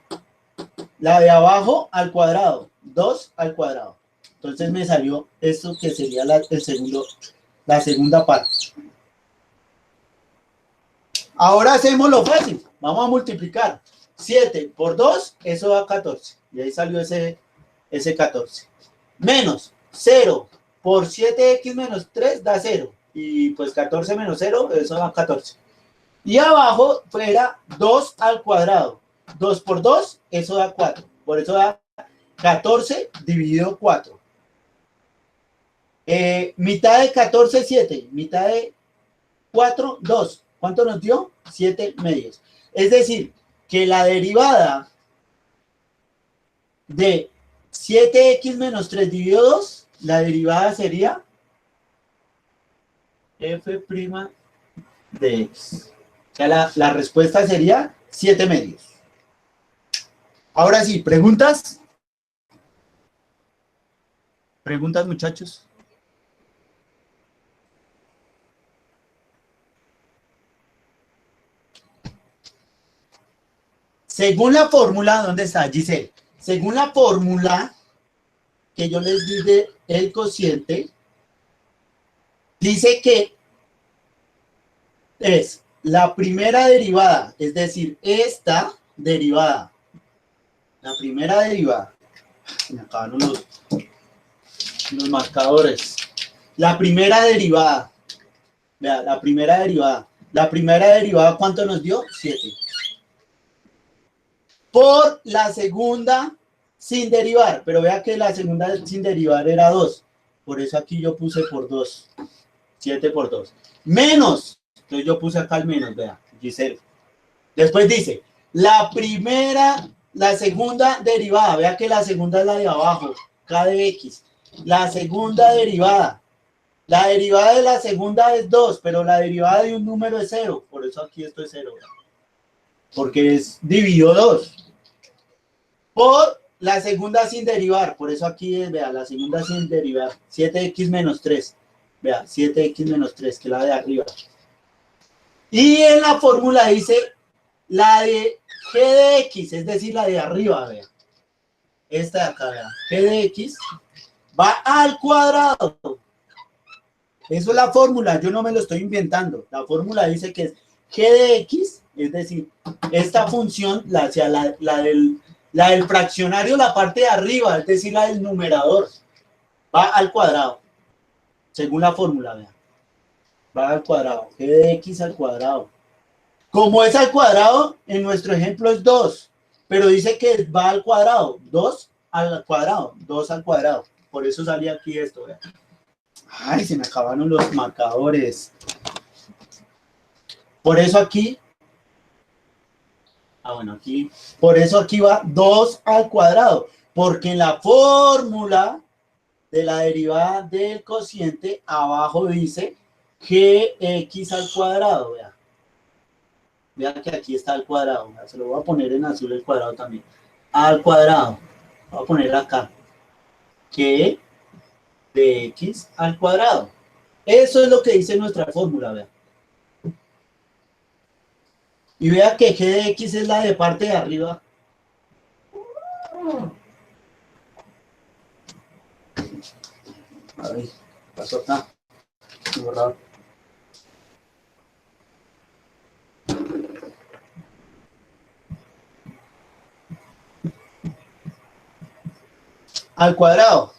la de abajo al cuadrado, 2 al cuadrado. Entonces me salió esto que sería la segunda parte. Ahora hacemos lo fácil. Vamos a multiplicar. 7 por 2, eso da 14. Y ahí salió ese 14. Menos 0 por 7x menos 3 da 0. Y pues 14 menos 0, eso da 14. Y abajo fuera 2 al cuadrado. 2 por 2, eso da 4. Por eso da 14 dividido 4. Mitad de 14, 7. Mitad de 4, 2. ¿Cuánto nos dio? 7 medios. Es decir, que la derivada de 7x menos 3 dividido 2, la derivada sería f' de x. O sea, la respuesta sería 7 medios. Ahora sí, ¿preguntas? ¿Preguntas, muchachos? Según la fórmula, ¿dónde está, Giselle? Según la fórmula que yo les di de el cociente, dice que es la primera derivada, es decir, esta derivada, la primera derivada, me acabaron los marcadores, la primera derivada, vea, la primera derivada, ¿cuánto nos dio? 7. Por la segunda sin derivar, pero vea que la segunda sin derivar era 2, por eso aquí yo puse por 2, 7 por 2, menos, entonces yo puse acá el menos, vea, Giselle. Después dice, la segunda derivada, vea que la segunda es la de abajo, k de x, la segunda derivada, la derivada de la segunda es 2, pero la derivada de un número es 0, por eso aquí esto es 0, porque es dividido 2. Por la segunda sin derivar, por eso aquí es, vea, la segunda sin derivar, 7x menos 3, vea, 7x menos 3, que es la de arriba. Y en la fórmula dice la de g de x, es decir, la de arriba, vea. Esta de acá, vea, g de x va al cuadrado. Eso es la fórmula, yo no me lo estoy inventando. La fórmula dice que es g de x, es decir, esta función, la del fraccionario, la parte de arriba, es decir, la del numerador, va al cuadrado, según la fórmula, vean. Va al cuadrado, g de x al cuadrado. Como es al cuadrado, en nuestro ejemplo es 2, pero dice que va al cuadrado, 2 al cuadrado, 2 al cuadrado. Por eso salía aquí esto, vean. Ay, se me acabaron los marcadores. Por eso aquí, bueno, aquí, por eso aquí va 2 al cuadrado, porque en la fórmula de la derivada del cociente, abajo dice gx al cuadrado, vea. Vea que aquí está al cuadrado, vea, se lo voy a poner en azul el cuadrado también. Al cuadrado, voy a poner acá, g de x al cuadrado. Eso es lo que dice nuestra fórmula, vea. Y vea que g de x es la de parte de arriba. A ver, pasó acá. Borrar. Al cuadrado.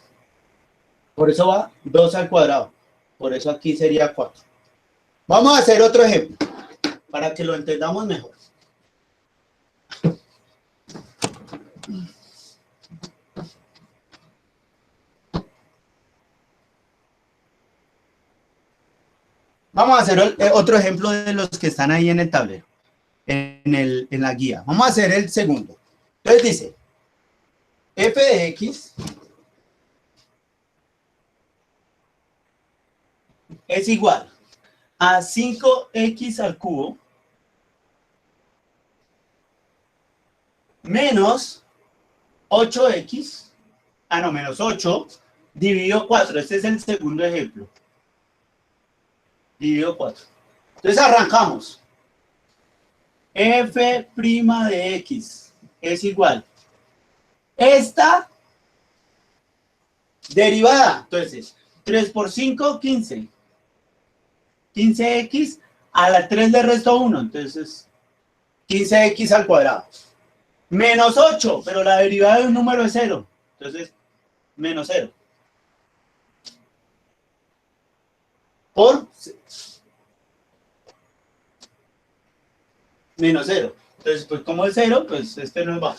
Por eso va 2 al cuadrado. Por eso aquí sería 4. Vamos a hacer otro ejemplo, para que lo entendamos mejor. Vamos a hacer otro ejemplo de los que están ahí en el tablero, en la guía. Vamos a hacer el segundo. Entonces dice, f de x es igual a 5x al cubo menos 8x, menos 8 dividido 4. Este es el segundo ejemplo. Dividido 4. Entonces arrancamos. F' de x es igual. Esta derivada, entonces, 3 por 5, 15. 15x, a la 3 le resto 1, entonces 15x al cuadrado. Menos 8, pero la derivada de un número es 0, entonces menos 0. Por menos 0. Entonces, pues como es 0, pues este no va.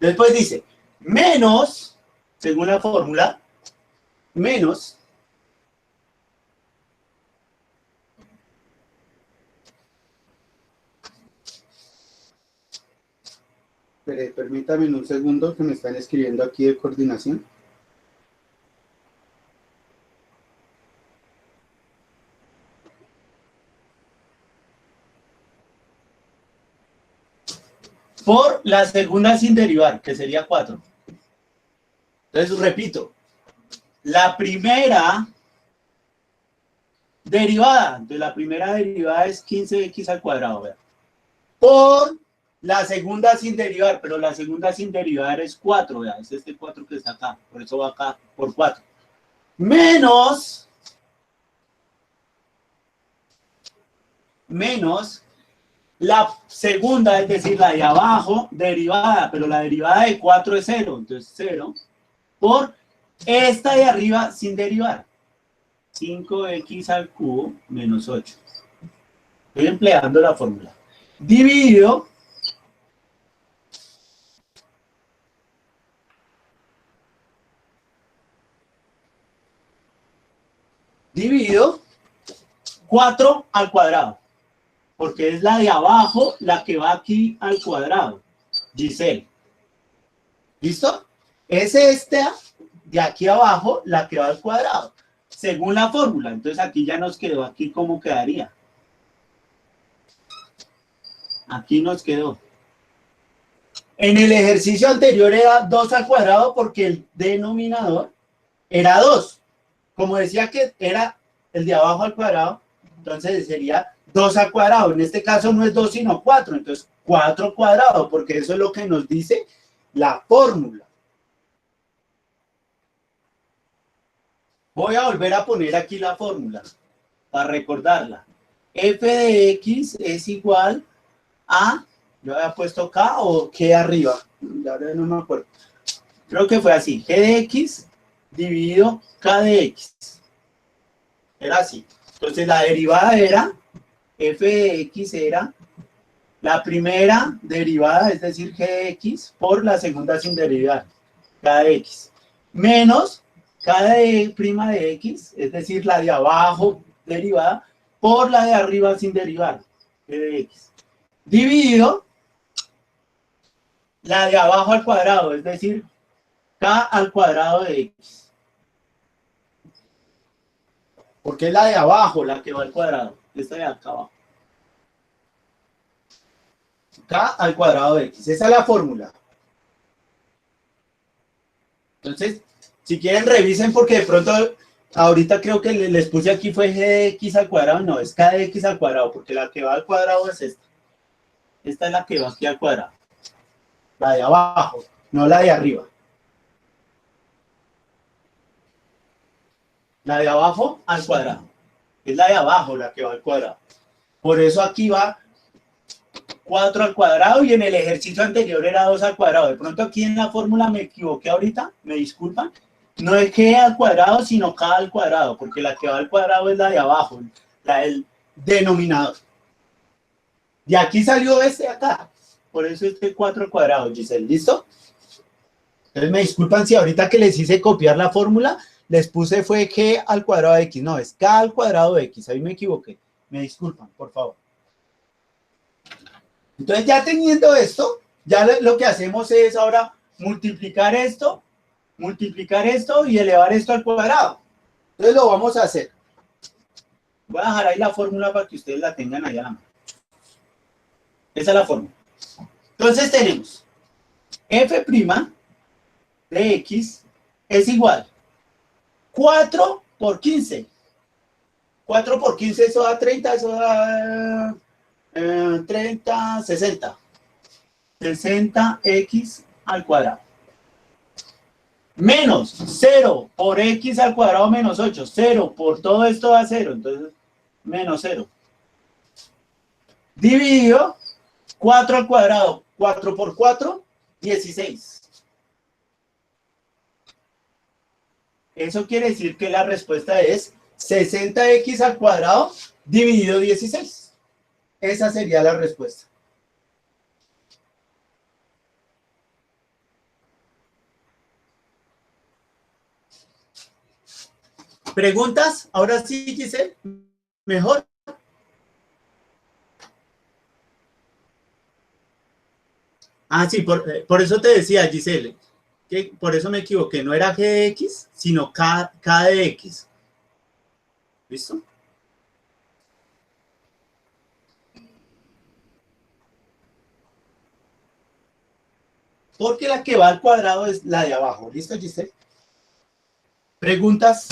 Después dice, menos, según la fórmula, menos permítame un segundo que me están escribiendo aquí de coordinación. Por la segunda sin derivar, que sería 4. Entonces, repito, la primera derivada, de la primera derivada es 15x al cuadrado, ¿verdad? Por la segunda sin derivar, pero la segunda sin derivar es 4, ¿verdad? Es este 4 que está acá, por eso va acá por 4. Menos la segunda, es decir, la de abajo, derivada, pero la derivada de 4 es 0, entonces 0, por esta de arriba sin derivar, 5x al cubo menos 8. Estoy empleando la fórmula. Dividido dividido 4 al cuadrado, porque es la de abajo la que va aquí al cuadrado, Giselle. ¿Listo? Es esta de aquí abajo la que va al cuadrado, según la fórmula. Entonces aquí ya nos quedó, aquí cómo quedaría. Aquí nos quedó. En el ejercicio anterior era 2 al cuadrado porque el denominador era 2. Como decía que era el de abajo al cuadrado, entonces sería 2 al cuadrado. En este caso no es 2 sino 4, entonces 4 cuadrado, porque eso es lo que nos dice la fórmula. Voy a volver a poner aquí la fórmula para recordarla. F de x es igual a, yo había puesto K o K arriba, ya no me acuerdo. Creo que fue así, G de x dividido K de x. Era así. Entonces la derivada era, F de x era la primera derivada, es decir, G de x, por la segunda sin derivar, K de x, menos K de prima de x, es decir, la de abajo derivada, por la de arriba sin derivar, G de x, dividido la de abajo al cuadrado, es decir, K al cuadrado de x. Porque es la de abajo la que va al cuadrado, esta de acá abajo. K al cuadrado de x, esa es la fórmula. Entonces, si quieren revisen porque de pronto, ahorita creo que les puse aquí fue G de x al cuadrado, no, es K de x al cuadrado, porque la que va al cuadrado es esta. Esta es la que va aquí al cuadrado. La de abajo, no la de arriba. La de abajo al cuadrado. Es la de abajo la que va al cuadrado. Por eso aquí va 4 al cuadrado y en el ejercicio anterior era 2 al cuadrado. De pronto aquí en la fórmula me equivoqué ahorita, me disculpan. No es G al cuadrado, sino K al cuadrado, porque la que va al cuadrado es la de abajo, la del denominador. De aquí salió este acá. Por eso este 4 al cuadrado, Giselle. ¿Listo? Entonces me disculpan si ahorita que les hice copiar la fórmula, les puse fue G al cuadrado de X. No, es K al cuadrado de X. Ahí me equivoqué. Me disculpan, por favor. Entonces, ya teniendo esto, ya lo que hacemos es ahora multiplicar esto y elevar esto al cuadrado. Entonces, lo vamos a hacer. Voy a dejar ahí la fórmula para que ustedes la tengan allá a la mano. Esa es la fórmula. Entonces, tenemos f' de x es igual 4 por 15. 4 por 15, eso da 30, eso da 30, 60. 60x al cuadrado. Menos 0 por x al cuadrado menos 8. 0 por todo esto da 0. Entonces, menos 0. Dividido 4 al cuadrado. 4 por 4, 16. Eso quiere decir que la respuesta es 60x al cuadrado dividido 16. Esa sería la respuesta. ¿Preguntas? Ahora sí, Giselle. ¿Mejor? Ah, sí, por eso te decía, Giselle, que por eso me equivoqué. No era g de x, sino k de x. ¿Listo? Porque la que va al cuadrado es la de abajo. ¿Listo, Giselle? ¿Preguntas?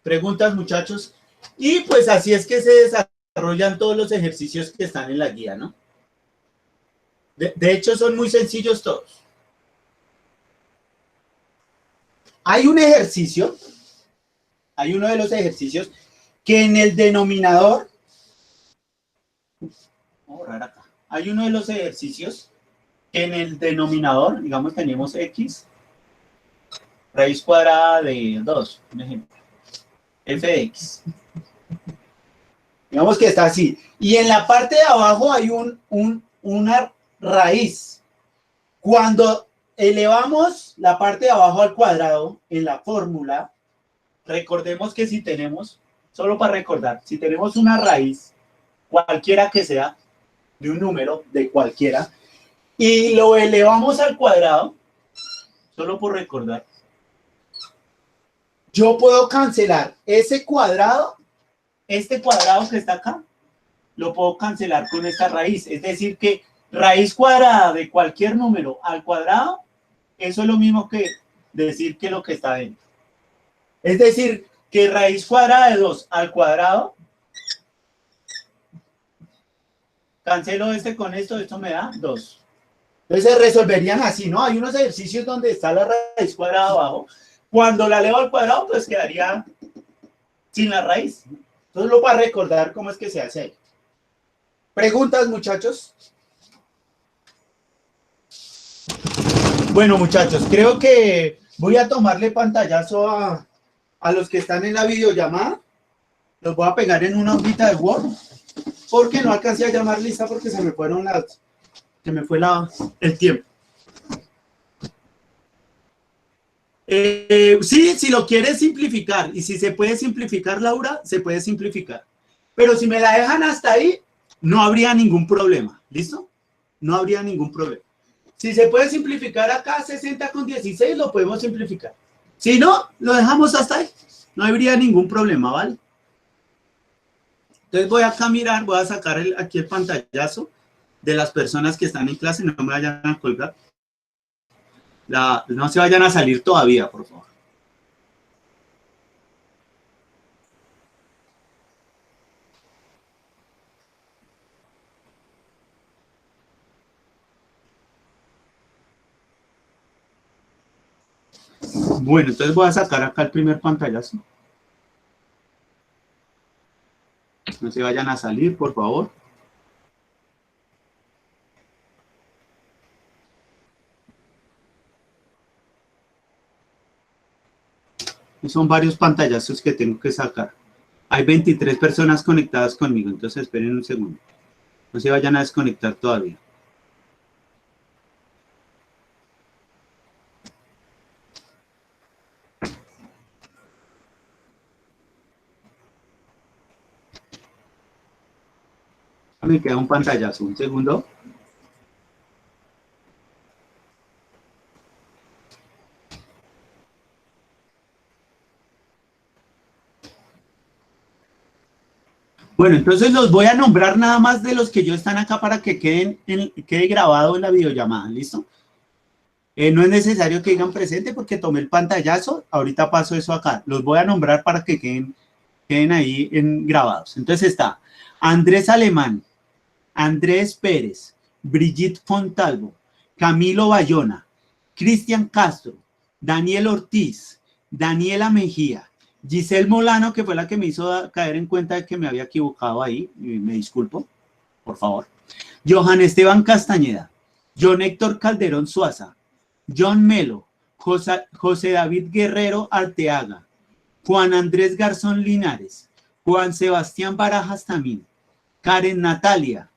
Preguntas, muchachos. Y pues así es que se desarrollan todos los ejercicios que están en la guía, ¿no? De hecho, son muy sencillos todos. Hay un ejercicio, hay uno de los ejercicios que en el denominador, vamos a borrar acá. Hay uno de los ejercicios que en el denominador, digamos, tenemos x, raíz cuadrada de 2, un ejemplo, f de x. Digamos que está así. Y en la parte de abajo hay una raíz. Cuando elevamos la parte de abajo al cuadrado en la fórmula, recordemos que si tenemos, solo para recordar, si tenemos una raíz, cualquiera que sea, de un número, de cualquiera, y lo elevamos al cuadrado, solo por recordar, yo puedo cancelar ese cuadrado, este cuadrado que está acá, lo puedo cancelar con esta raíz. Es decir que raíz cuadrada de cualquier número al cuadrado, eso es lo mismo que decir que lo que está dentro. Es decir, que raíz cuadrada de 2 al cuadrado, cancelo este con esto me da 2. Entonces se resolverían así, ¿no? Hay unos ejercicios donde está la raíz cuadrada abajo. Cuando la elevo al cuadrado, pues quedaría sin la raíz. Entonces lo para recordar cómo es que se hace ahí. ¿Preguntas, muchachos? Bueno, muchachos, creo que voy a tomarle pantallazo a los que están en la videollamada. Los voy a pegar en una hojita de Word, porque no alcancé a llamar lista porque se me fueron el tiempo. Sí, si lo quieres simplificar, y si se puede simplificar, Laura, se puede simplificar. Pero si me la dejan hasta ahí, no habría ningún problema. ¿Listo? No habría ningún problema. Si se puede simplificar acá 60 con 16, lo podemos simplificar. Si no, lo dejamos hasta ahí. No habría ningún problema, ¿vale? Entonces voy acá a mirar, voy a sacar aquí el pantallazo de las personas que están en clase, no me vayan a colgar. No se vayan a salir todavía, por favor. Bueno, entonces voy a sacar acá el primer pantallazo. No se vayan a salir, por favor. Y son varios pantallazos que tengo que sacar. Hay 23 personas conectadas conmigo, entonces esperen un segundo. No se vayan a desconectar todavía. Me queda un pantallazo, un segundo. Bueno, entonces los voy a nombrar nada más de los que yo están acá para que quede grabado en la videollamada, ¿listo? No es necesario que digan presente porque tomé el pantallazo, ahorita paso eso acá. Los voy a nombrar para que queden ahí grabados. Entonces está Andrés Alemán, Andrés Pérez, Brigitte Fontalvo, Camilo Bayona, Cristian Castro, Daniel Ortiz, Daniela Mejía, Giselle Molano, que fue la que me hizo caer en cuenta de que me había equivocado ahí, y me disculpo, por favor. Johan Esteban Castañeda, John Héctor Calderón Suaza, John Melo, José David Guerrero Arteaga, Juan Andrés Garzón Linares, Juan Sebastián Barajas Tamín, Karen Natalia,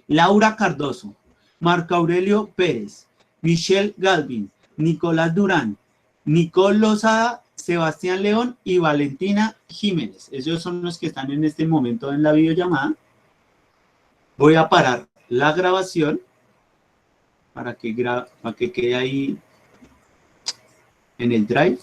Laura Cardoso, Marco Aurelio Pérez, Michelle Galvin, Nicolás Durán, Nicole Lozada, Sebastián León y Valentina Jiménez. Esos son los que están en este momento en la videollamada. Voy a parar la grabación para que quede ahí en el Drive.